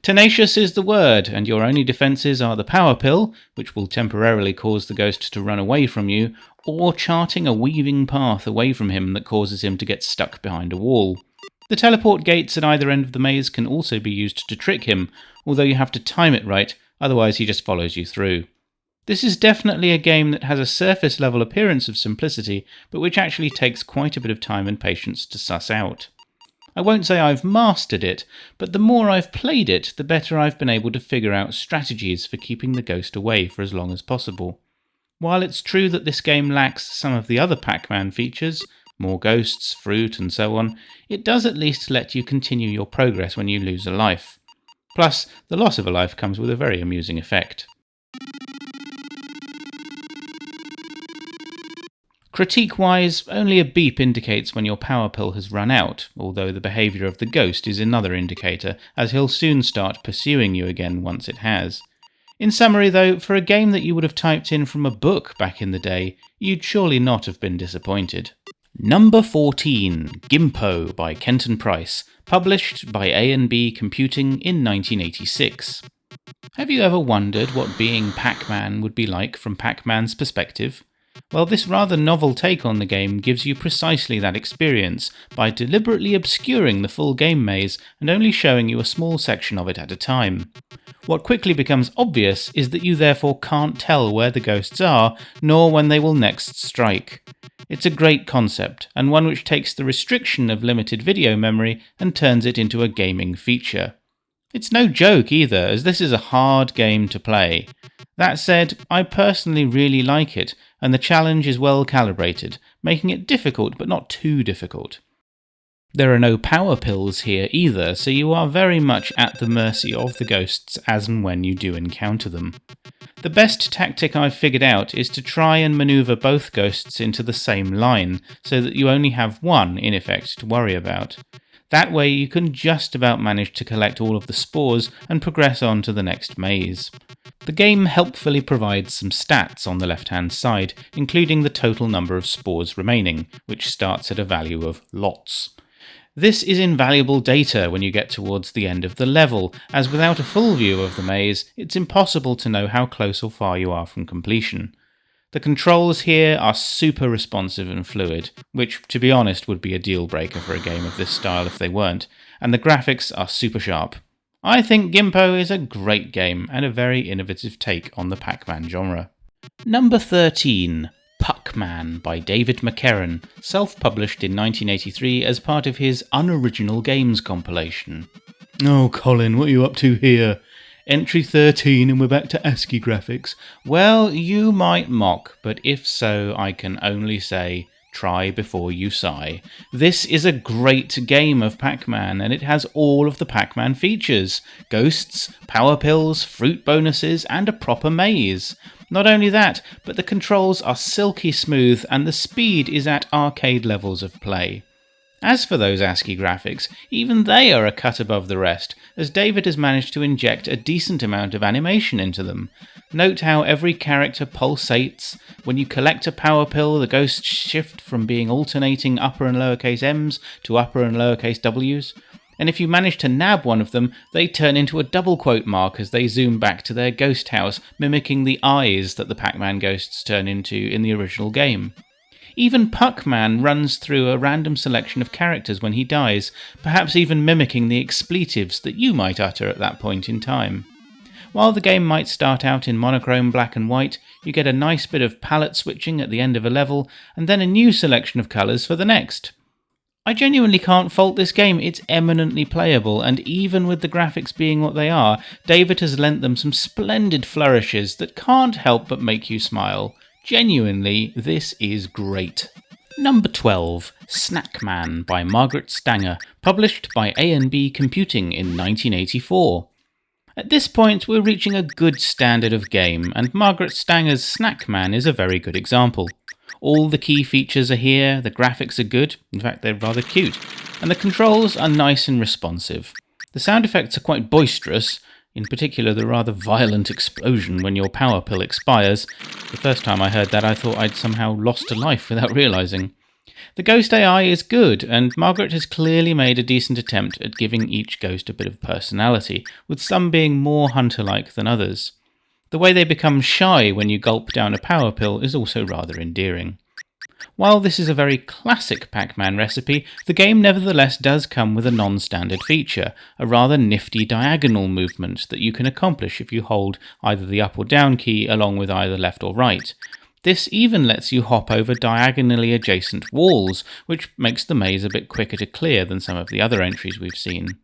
Tenacious is the word, and your only defences are the power pill, which will temporarily cause the ghost to run away from you, or charting a weaving path away from him that causes him to get stuck behind a wall. The teleport gates at either end of the maze can also be used to trick him, although you have to time it right, otherwise he just follows you through. This is definitely a game that has a surface level appearance of simplicity, but which actually takes quite a bit of time and patience to suss out. I won't say I've mastered it, but the more I've played it, the better I've been able to figure out strategies for keeping the ghost away for as long as possible. While it's true that this game lacks some of the other Pac-Man features, more ghosts, fruit and so on, it does at least let you continue your progress when you lose a life. Plus, the loss of a life comes with a very amusing effect. Critique-wise, only a beep indicates when your power pill has run out, although the behaviour of the ghost is another indicator, as he'll soon start pursuing you again once it has. In summary though, for a game that you would have typed in from a book back in the day, you'd surely not have been disappointed. Number 14, Gimpo by Kenton Price, published by A&B Computing in 1986. Have you ever wondered what being Pac-Man would be like from Pac-Man's perspective? Well, this rather novel take on the game gives you precisely that experience by deliberately obscuring the full game maze and only showing you a small section of it at a time. What quickly becomes obvious is that you therefore can't tell where the ghosts are, nor when they will next strike. It's a great concept, and one which takes the restriction of limited video memory and turns it into a gaming feature. It's no joke either, as this is a hard game to play. That said, I personally really like it, and the challenge is well calibrated, making it difficult but not too difficult. There are no power pills here either, so you are very much at the mercy of the ghosts as and when you do encounter them. The best tactic I've figured out is to try and maneuver both ghosts into the same line, so that you only have one, in effect, to worry about. That way you can just about manage to collect all of the spores and progress on to the next maze. The game helpfully provides some stats on the left-hand side, including the total number of spores remaining, which starts at a value of lots. This is invaluable data when you get towards the end of the level, as without a full view of the maze, it's impossible to know how close or far you are from completion. The controls here are super responsive and fluid, which, to be honest, would be a deal breaker for a game of this style if they weren't, and the graphics are super sharp. I think Gimpo is a great game and a very innovative take on the Pac-Man genre. Number 13. Pac-Man by David McKerran, self-published in 1983 as part of his Unoriginal Games compilation. Oh, Colin, what are you up to here? Entry 13 and we're back to ASCII graphics. Well, you might mock, but if so, I can only say, try before you sigh. This is a great game of Pac-Man, and it has all of the Pac-Man features. Ghosts, power pills, fruit bonuses, and a proper maze. Not only that, but the controls are silky smooth and the speed is at arcade levels of play. As for those ASCII graphics, even they are a cut above the rest, as David has managed to inject a decent amount of animation into them. Note how every character pulsates. When you collect a power pill, the ghosts shift from being alternating upper and lowercase m's to upper and lowercase w's. And if you manage to nab one of them, they turn into a double quote mark as they zoom back to their ghost house, mimicking the eyes that the Pac-Man ghosts turn into in the original game. Even Pac-Man runs through a random selection of characters when he dies, perhaps even mimicking the expletives that you might utter at that point in time. While the game might start out in monochrome black and white, you get a nice bit of palette switching at the end of a level, and then a new selection of colours for the next. I genuinely can't fault this game, it's eminently playable, and even with the graphics being what they are, David has lent them some splendid flourishes that can't help but make you smile. Genuinely, this is great. Number 12, Snackman by Margaret Stanger, published by A&B Computing in 1984. At this point, we're reaching a good standard of game, and Margaret Stanger's Snackman is a very good example. All the key features are here, the graphics are good, in fact they're rather cute, and the controls are nice and responsive. The sound effects are quite boisterous, in particular the rather violent explosion when your power pill expires. The first time I heard that I thought I'd somehow lost a life without realising. The ghost AI is good, and Margaret has clearly made a decent attempt at giving each ghost a bit of personality, with some being more hunter-like than others. The way they become shy when you gulp down a power pill is also rather endearing. While this is a very classic Pac-Man recipe, the game nevertheless does come with a non-standard feature, a rather nifty diagonal movement that you can accomplish if you hold either the up or down key along with either left or right. This even lets you hop over diagonally adjacent walls, which makes the maze a bit quicker to clear than some of the other entries we've seen.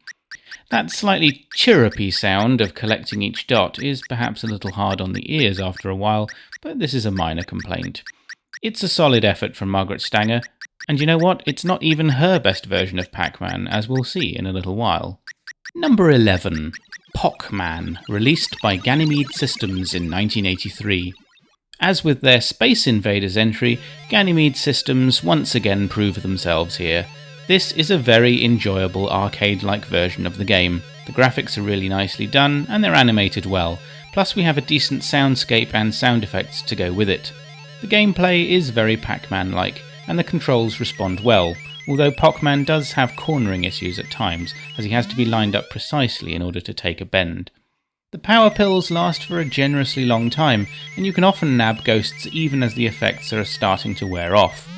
That slightly chirrupy sound of collecting each dot is perhaps a little hard on the ears after a while, but this is a minor complaint. It's a solid effort from Margaret Stanger, and you know what? It's not even her best version of Pac-Man, as we'll see in a little while. Number 11. Pac-Man, released by Ganymede Systems in 1983. As with their Space Invaders entry, Ganymede Systems once again prove themselves here. This is a very enjoyable arcade-like version of the game. The graphics are really nicely done, and they're animated well, plus we have a decent soundscape and sound effects to go with it. The gameplay is very Pac-Man-like, and the controls respond well, although Pac-Man does have cornering issues at times, as he has to be lined up precisely in order to take a bend. The power pills last for a generously long time, and you can often nab ghosts even as the effects are starting to wear off.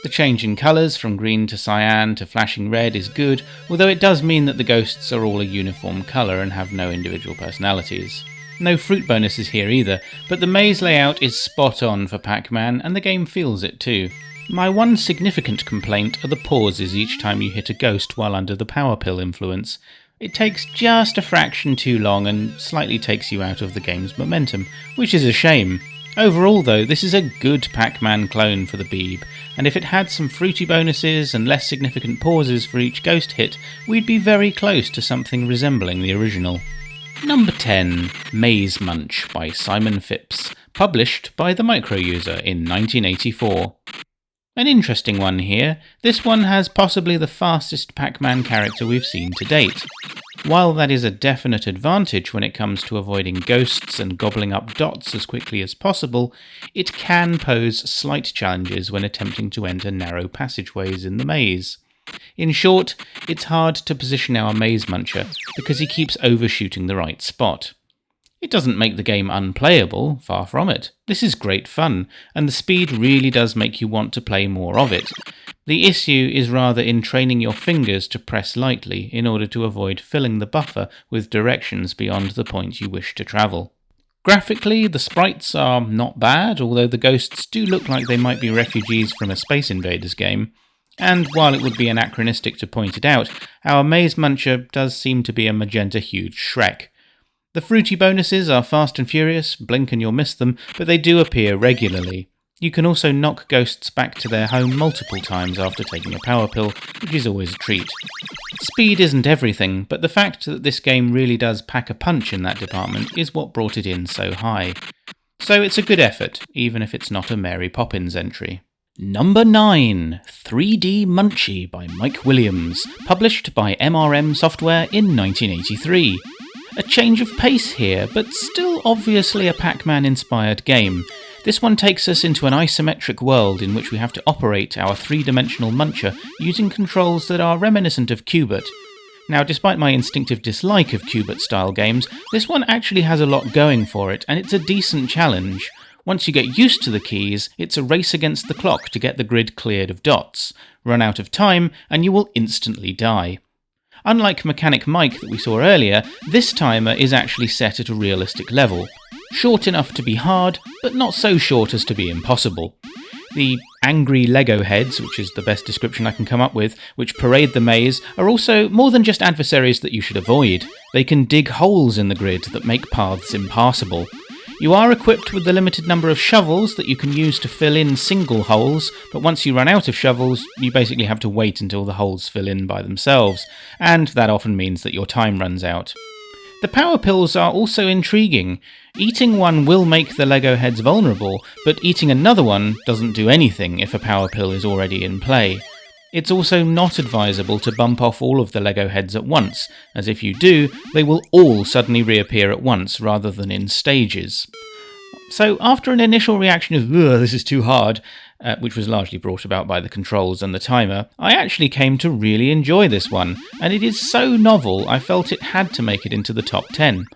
The change in colours from green to cyan to flashing red is good, although it does mean that the ghosts are all a uniform colour and have no individual personalities. No fruit bonuses here either, but the maze layout is spot on for Pac-Man, and the game feels it too. My one significant complaint are the pauses each time you hit a ghost while under the power pill influence. It takes just a fraction too long and slightly takes you out of the game's momentum, which is a shame. Overall though, this is a good Pac-Man clone for the Beeb, and if it had some fruity bonuses and less significant pauses for each ghost hit, we'd be very close to something resembling the original. Number 10, Maze Munch by Simon Phipps, published by the Micro-User in 1984. An interesting one here. This one has possibly the fastest Pac-Man character we've seen to date. While that is a definite advantage when it comes to avoiding ghosts and gobbling up dots as quickly as possible, it can pose slight challenges when attempting to enter narrow passageways in the maze. In short, it's hard to position our Maze Muncher because he keeps overshooting the right spot. It doesn't make the game unplayable, far from it. This is great fun, and the speed really does make you want to play more of it. The issue is rather in training your fingers to press lightly in order to avoid filling the buffer with directions beyond the point you wish to travel. Graphically, the sprites are not bad, although the ghosts do look like they might be refugees from a Space Invaders game. And while it would be anachronistic to point it out, our Maze Muncher does seem to be a magenta-hued Shrek. The fruity bonuses are fast and furious, blink and you'll miss them, but they do appear regularly. You can also knock ghosts back to their home multiple times after taking a power pill, which is always a treat. Speed isn't everything, but the fact that this game really does pack a punch in that department is what brought it in so high. So it's a good effort, even if it's not a Mary Poppins entry. Number 9, 3D Munchie by Mike Williams, published by MRM Software in 1983. A change of pace here, but still obviously a Pac-Man inspired game. This one takes us into an isometric world in which we have to operate our three-dimensional muncher using controls that are reminiscent of Qbert. Now, despite my instinctive dislike of Qbert-style games, this one actually has a lot going for it, and it's a decent challenge. Once you get used to the keys, it's a race against the clock to get the grid cleared of dots. Run out of time, and you will instantly die. Unlike Mechanic Mike that we saw earlier, this timer is actually set at a realistic level. Short enough to be hard, but not so short as to be impossible. The angry Lego heads, which is the best description I can come up with, which parade the maze, are also more than just adversaries that you should avoid. They can dig holes in the grid that make paths impassable. You are equipped with the limited number of shovels that you can use to fill in single holes, but once you run out of shovels, you basically have to wait until the holes fill in by themselves, and that often means that your time runs out. The power pills are also intriguing. Eating one will make the Lego heads vulnerable, but eating another one doesn't do anything if a power pill is already in play. It's also not advisable to bump off all of the Lego heads at once, as if you do, they will all suddenly reappear at once rather than in stages. So after an initial reaction of, "Ugh, this is too hard," which was largely brought about by the controls and the timer, I actually came to really enjoy this one, and it is so novel I felt it had to make it into the top 10.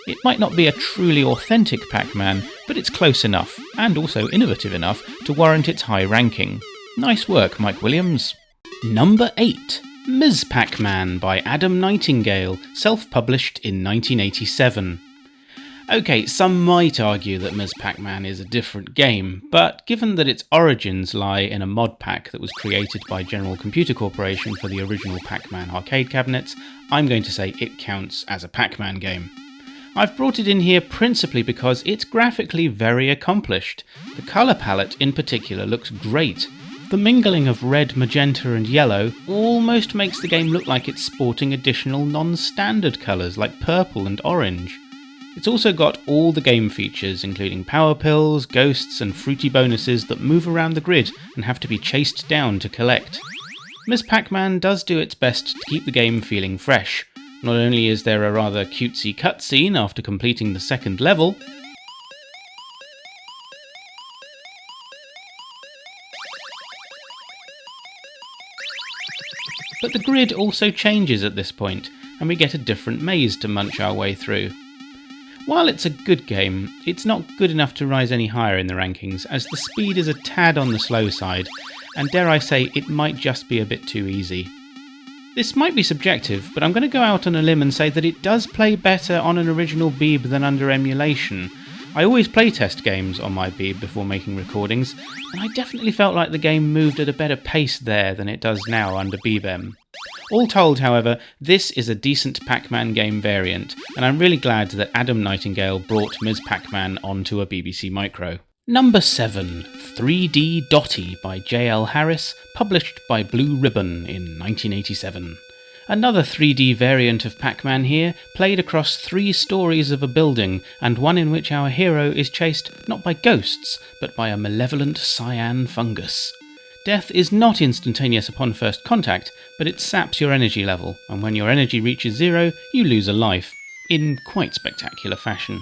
It might not be a truly authentic Pac-Man, but it's close enough, and also innovative enough, to warrant its high ranking. Nice work, Mike Williams. Number 8, Ms. Pac-Man by Adam Nightingale, self-published in 1987. Okay, some might argue that Ms. Pac-Man is a different game, but given that its origins lie in a mod pack that was created by General Computer Corporation for the original Pac-Man arcade cabinets, I'm going to say it counts as a Pac-Man game. I've brought it in here principally because it's graphically very accomplished. The colour palette in particular looks great. The mingling of red, magenta and yellow almost makes the game look like it's sporting additional non-standard colours like purple and orange. It's also got all the game features, including power pills, ghosts and fruity bonuses that move around the grid and have to be chased down to collect. Ms. Pac-Man does do its best to keep the game feeling fresh. Not only is there a rather cutesy cutscene after completing the second level, but the grid also changes at this point, and we get a different maze to munch our way through. While it's a good game, it's not good enough to rise any higher in the rankings, as the speed is a tad on the slow side, and dare I say, it might just be a bit too easy. This might be subjective, but I'm going to go out on a limb and say that it does play better on an original Beeb than under emulation. I always playtest games on my Beeb before making recordings, and I definitely felt like the game moved at a better pace there than it does now under BeebM. All told, however, this is a decent Pac-Man game variant, and I'm really glad that Adam Nightingale brought Ms. Pac-Man onto a BBC Micro. Number 7, 3D Dotty by J.L. Harris, published by Blue Ribbon in 1987. Another 3D variant of Pac-Man here, played across 3 stories of a building, and one in which our hero is chased not by ghosts, but by a malevolent cyan fungus. Death is not instantaneous upon first contact, but it saps your energy level, and when your energy reaches 0, you lose a life, in quite spectacular fashion.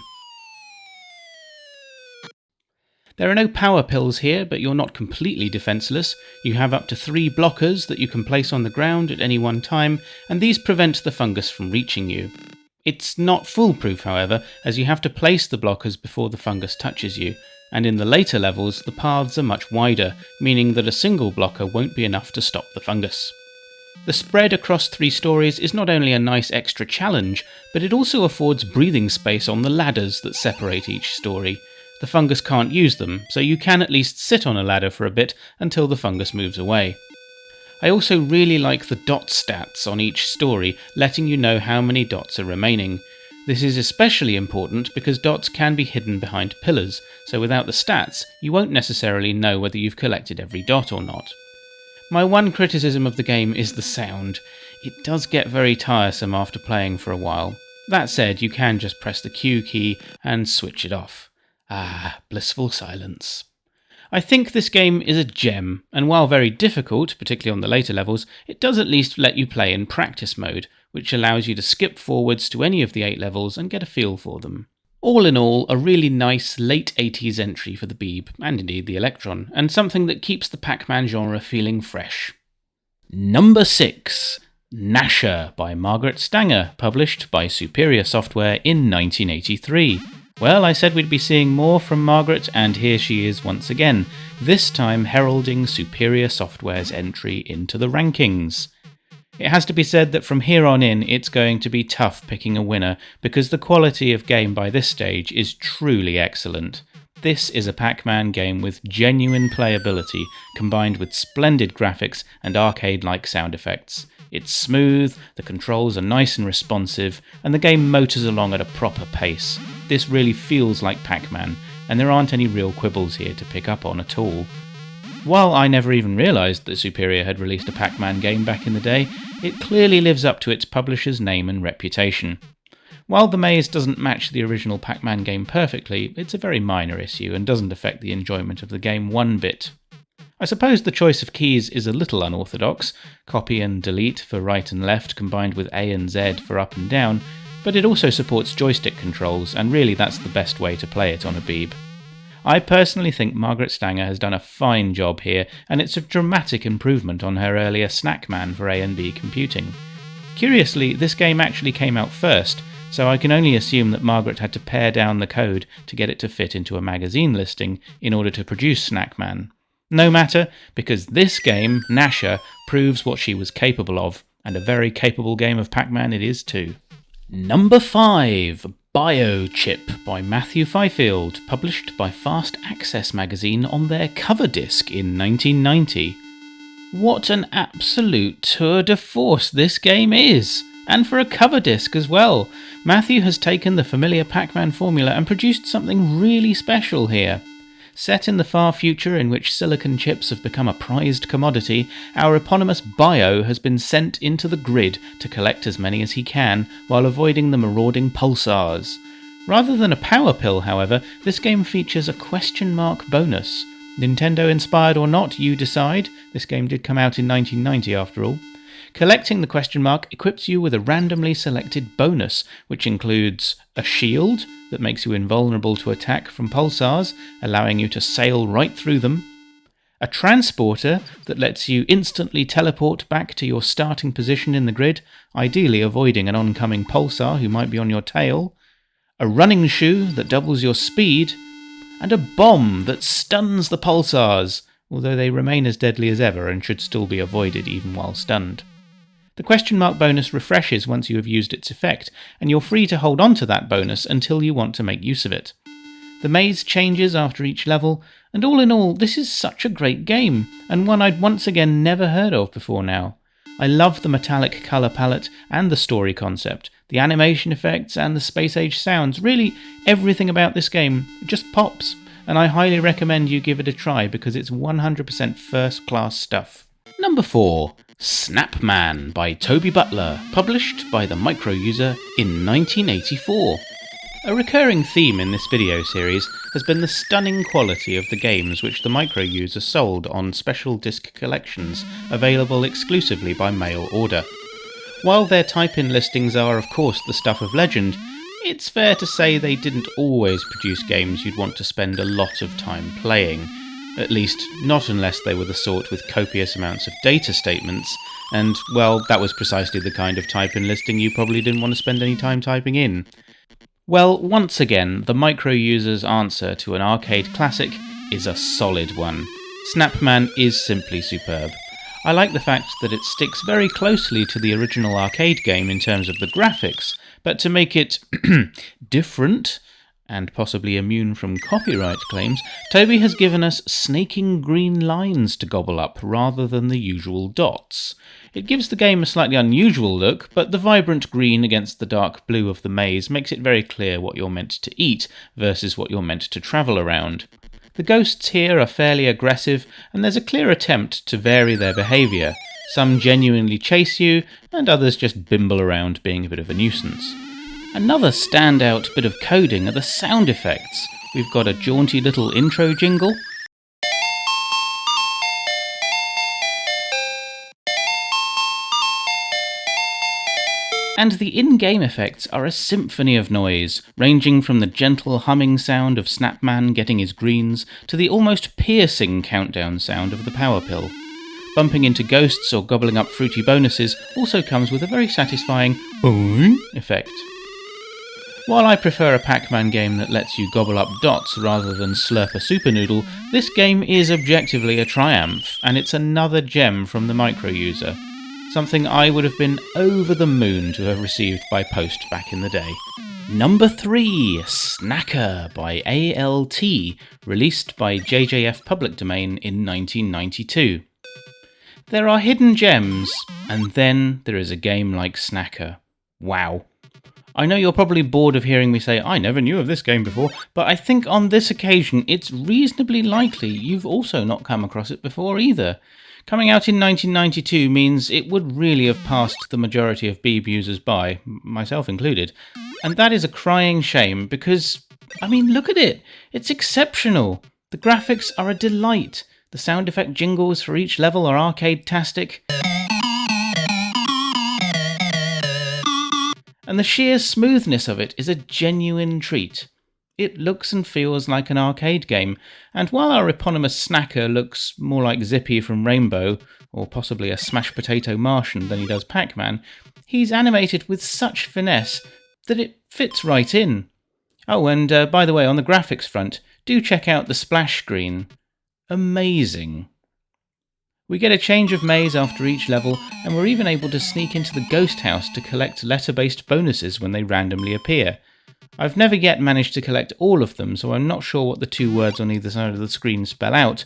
There are no power pills here, but you're not completely defenceless. You have up to 3 blockers that you can place on the ground at any one time, and these prevent the fungus from reaching you. It's not foolproof, however, as you have to place the blockers before the fungus touches you, and in the later levels the paths are much wider, meaning that a single blocker won't be enough to stop the fungus. The spread across 3 stories is not only a nice extra challenge, but it also affords breathing space on the ladders that separate each story. The fungus can't use them, so you can at least sit on a ladder for a bit until the fungus moves away. I also really like the dot stats on each story, letting you know how many dots are remaining. This is especially important because dots can be hidden behind pillars, so without the stats, you won't necessarily know whether you've collected every dot or not. My one criticism of the game is the sound. It does get very tiresome after playing for a while. That said, you can just press the Q key and switch it off. Ah, blissful silence. I think this game is a gem, and while very difficult, particularly on the later levels, it does at least let you play in practice mode, which allows you to skip forwards to any of the 8 levels and get a feel for them. All in all, a really nice late 80s entry for the Beeb, and indeed the Electron, and something that keeps the Pac-Man genre feeling fresh. Number 6, Gnasher by Margaret Stanger, published by Superior Software in 1983. Well, I said we'd be seeing more from Margaret, and here she is once again, this time heralding Superior Software's entry into the rankings. It has to be said that from here on in, it's going to be tough picking a winner, because the quality of game by this stage is truly excellent. This is a Pac-Man game with genuine playability, combined with splendid graphics and arcade-like sound effects. It's smooth, the controls are nice and responsive, and the game motors along at a proper pace. This really feels like Pac-Man, and there aren't any real quibbles here to pick up on at all. While I never even realised that Superior had released a Pac-Man game back in the day, it clearly lives up to its publisher's name and reputation. While the maze doesn't match the original Pac-Man game perfectly, it's a very minor issue and doesn't affect the enjoyment of the game one bit. I suppose the choice of keys is a little unorthodox, copy and delete for right and left combined with A and Z for up and down, but it also supports joystick controls, and really that's the best way to play it on a Beeb. I personally think Margaret Stanger has done a fine job here, and it's a dramatic improvement on her earlier Snackman for A and B computing. Curiously, this game actually came out first, so I can only assume that Margaret had to pare down the code to get it to fit into a magazine listing in order to produce Snackman. No matter, because this game, Gnasher, proves what she was capable of, and a very capable game of Pac-Man it is too. Number 5, Biochip by Matthew Fifield, published by Fast Access magazine on their cover disc in 1990. What an absolute tour de force this game is! And for a cover disc as well. Matthew has taken the familiar Pac-Man formula and produced something really special here. Set in the far future in which silicon chips have become a prized commodity, our eponymous Bio has been sent into the grid to collect as many as he can while avoiding the marauding pulsars. Rather than a power pill, however, this game features a question mark bonus. Nintendo inspired or not, you decide. This game did come out in 1990 after all. Collecting the question mark equips you with a randomly selected bonus, which includes a shield that makes you invulnerable to attack from pulsars, allowing you to sail right through them, a transporter that lets you instantly teleport back to your starting position in the grid, ideally avoiding an oncoming pulsar who might be on your tail, a running shoe that doubles your speed, and a bomb that stuns the pulsars, although they remain as deadly as ever and should still be avoided even while stunned. The question mark bonus refreshes once you have used its effect, and you're free to hold on to that bonus until you want to make use of it. The maze changes after each level, and all in all, this is such a great game, and one I'd once again never heard of before now. I love the metallic colour palette and the story concept, the animation effects and the space-age sounds. Really, everything about this game just pops, and I highly recommend you give it a try because it's 100% first-class stuff. Number 4. Snap-Man by Toby Butler, published by the Micro-User in 1984. A recurring theme in this video series has been the stunning quality of the games which the Micro-User sold on special disc collections available exclusively by mail order. While their type-in listings are of course the stuff of legend, it's fair to say they didn't always produce games you'd want to spend a lot of time playing. At least, not unless they were the sort with copious amounts of data statements, and, well, that was precisely the kind of type-in listing you probably didn't want to spend any time typing in. Well, once again, the Micro-User's answer to an arcade classic is a solid one. Snap-Man is simply superb. I like the fact that it sticks very closely to the original arcade game in terms of the graphics, but to make it different, and possibly immune from copyright claims, Toby has given us snaking green lines to gobble up rather than the usual dots. It gives the game a slightly unusual look, but the vibrant green against the dark blue of the maze makes it very clear what you're meant to eat versus what you're meant to travel around. The ghosts here are fairly aggressive, and there's a clear attempt to vary their behaviour. Some genuinely chase you, and others just bimble around being a bit of a nuisance. Another standout bit of coding are the sound effects. We've got a jaunty little intro jingle, and the in-game effects are a symphony of noise, ranging from the gentle humming sound of Snap-Man getting his greens to the almost piercing countdown sound of the power pill. Bumping into ghosts or gobbling up fruity bonuses also comes with a very satisfying boing effect. While I prefer a Pac-Man game that lets you gobble up dots rather than slurp a super noodle, this game is objectively a triumph, and it's another gem from the Micro-User. Something I would have been over the moon to have received by post back in the day. Number 3, Snacker by ALT, released by JJF Public Domain in 1992. There are hidden gems, and then there is a game like Snacker. Wow. I know you're probably bored of hearing me say, I never knew of this game before, but I think on this occasion it's reasonably likely you've also not come across it before either. Coming out in 1992 means it would really have passed the majority of Beeb users by, myself included. And that is a crying shame because, I mean, look at it. It's exceptional. The graphics are a delight. The sound effect jingles for each level are arcade-tastic. And the sheer smoothness of it is a genuine treat. It looks and feels like an arcade game, and while our eponymous Snacker looks more like Zippy from Rainbow, or possibly a smashed potato Martian than he does Pac-Man, he's animated with such finesse that it fits right in. Oh, and by the way, on the graphics front, do check out the splash screen. Amazing. We get a change of maze after each level, and we're even able to sneak into the ghost house to collect letter-based bonuses when they randomly appear. I've never yet managed to collect all of them, so I'm not sure what the two words on either side of the screen spell out.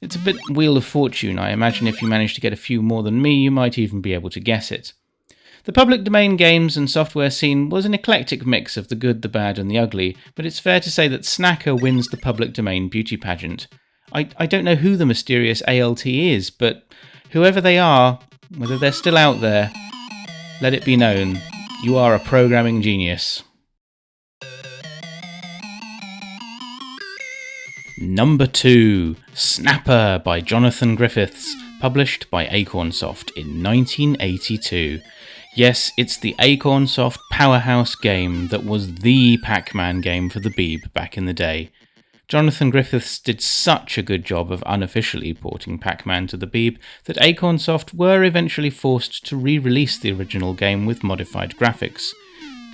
It's a bit Wheel of Fortune. I imagine if you manage to get a few more than me, you might even be able to guess it. The public domain games and software scene was an eclectic mix of the good, the bad and the ugly, but it's fair to say that Snacker wins the public domain beauty pageant. I don't know who the mysterious ALT is, but whoever they are, whether they're still out there, let it be known, you are a programming genius. Number 2, Snapper by Jonathan Griffiths, published by Acornsoft in 1982. Yes, it's the Acornsoft powerhouse game that was the Pac-Man game for the Beeb back in the day. Jonathan Griffiths did such a good job of unofficially porting Pac-Man to the Beeb that Acornsoft were eventually forced to re-release the original game with modified graphics.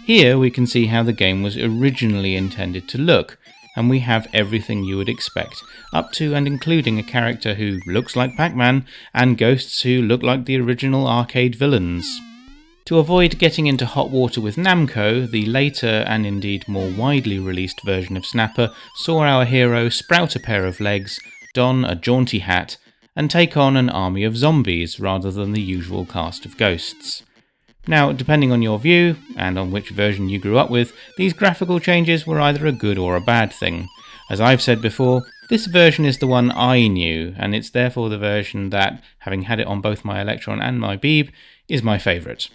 Here we can see how the game was originally intended to look, and we have everything you would expect, up to and including a character who looks like Pac-Man, and ghosts who look like the original arcade villains. To avoid getting into hot water with Namco, the later and indeed more widely released version of Snapper saw our hero sprout a pair of legs, don a jaunty hat, and take on an army of zombies rather than the usual cast of ghosts. Now, depending on your view, and on which version you grew up with, these graphical changes were either a good or a bad thing. As I've said before, this version is the one I knew, and it's therefore the version that, having had it on both my Electron and my Beeb, is my favourite.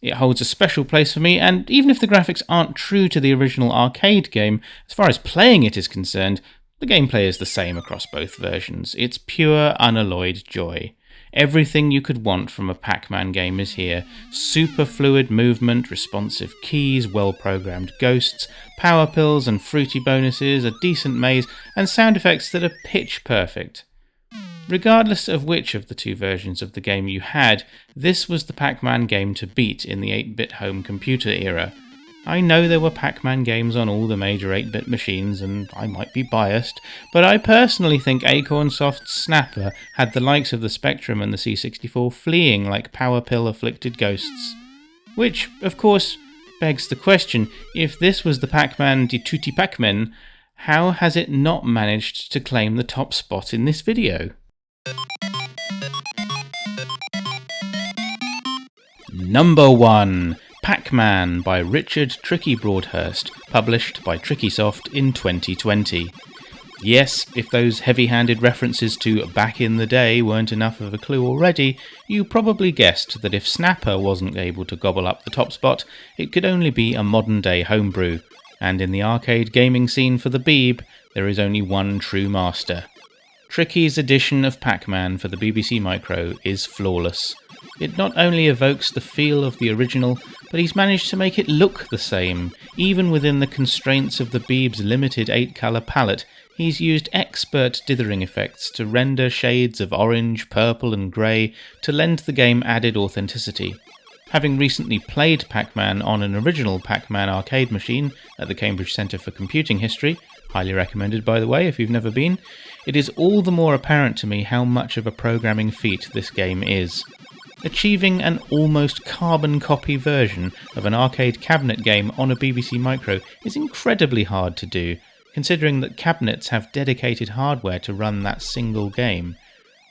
It holds a special place for me, and even if the graphics aren't true to the original arcade game, as far as playing it is concerned, the gameplay is the same across both versions. It's pure, unalloyed joy. Everything you could want from a Pac-Man game is here. Super fluid movement, responsive keys, well-programmed ghosts, power pills and fruity bonuses, a decent maze, and sound effects that are pitch perfect. Regardless of which of the two versions of the game you had, this was the Pac-Man game to beat in the 8-bit home computer era. I know there were Pac-Man games on all the major 8-bit machines, and I might be biased, but I personally think Acornsoft's Snapper had the likes of the Spectrum and the C64 fleeing like power pill-afflicted ghosts. Which, of course, begs the question, if this was the Pac-Man de Tutti Pac-Men, how has it not managed to claim the top spot in this video? Number 1. Pac-Man by Richard Tricky Broadhurst, published by Trickysoft in 2020. Yes, if those heavy-handed references to back in the day weren't enough of a clue already, you probably guessed that if Snapper wasn't able to gobble up the top spot, it could only be a modern-day homebrew, and in the arcade gaming scene for the Beeb, there is only one true master. Tricky's edition of Pac-Man for the BBC Micro is flawless. It not only evokes the feel of the original, but he's managed to make it look the same. Even within the constraints of the Beeb's limited 8-colour palette, he's used expert dithering effects to render shades of orange, purple and grey to lend the game added authenticity. Having recently played Pac-Man on an original Pac-Man arcade machine at the Cambridge Centre for Computing History, highly recommended by the way if you've never been, it is all the more apparent to me how much of a programming feat this game is. Achieving an almost carbon copy version of an arcade cabinet game on a BBC Micro is incredibly hard to do, considering that cabinets have dedicated hardware to run that single game.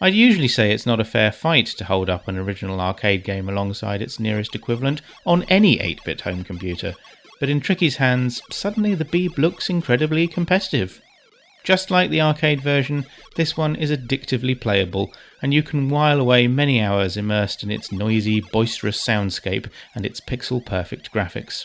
I'd usually say it's not a fair fight to hold up an original arcade game alongside its nearest equivalent on any 8-bit home computer, but in Tricky's hands, suddenly the Beeb looks incredibly competitive. Just like the arcade version, this one is addictively playable, and you can while away many hours immersed in its noisy, boisterous soundscape and its pixel-perfect graphics.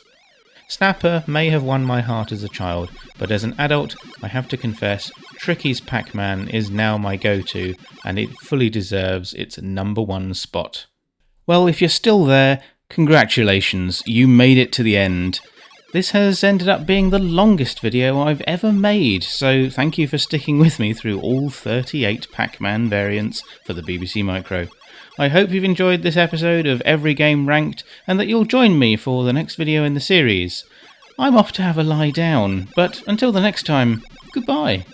Snapper may have won my heart as a child, but as an adult, I have to confess, Tricky's Pac-Man is now my go-to, and it fully deserves its number 1 spot. Well, if you're still there, congratulations, you made it to the end. This has ended up being the longest video I've ever made, so thank you for sticking with me through all 38 Pac-Man variants for the BBC Micro. I hope you've enjoyed this episode of Every Game Ranked, and that you'll join me for the next video in the series. I'm off to have a lie down, but until the next time, goodbye.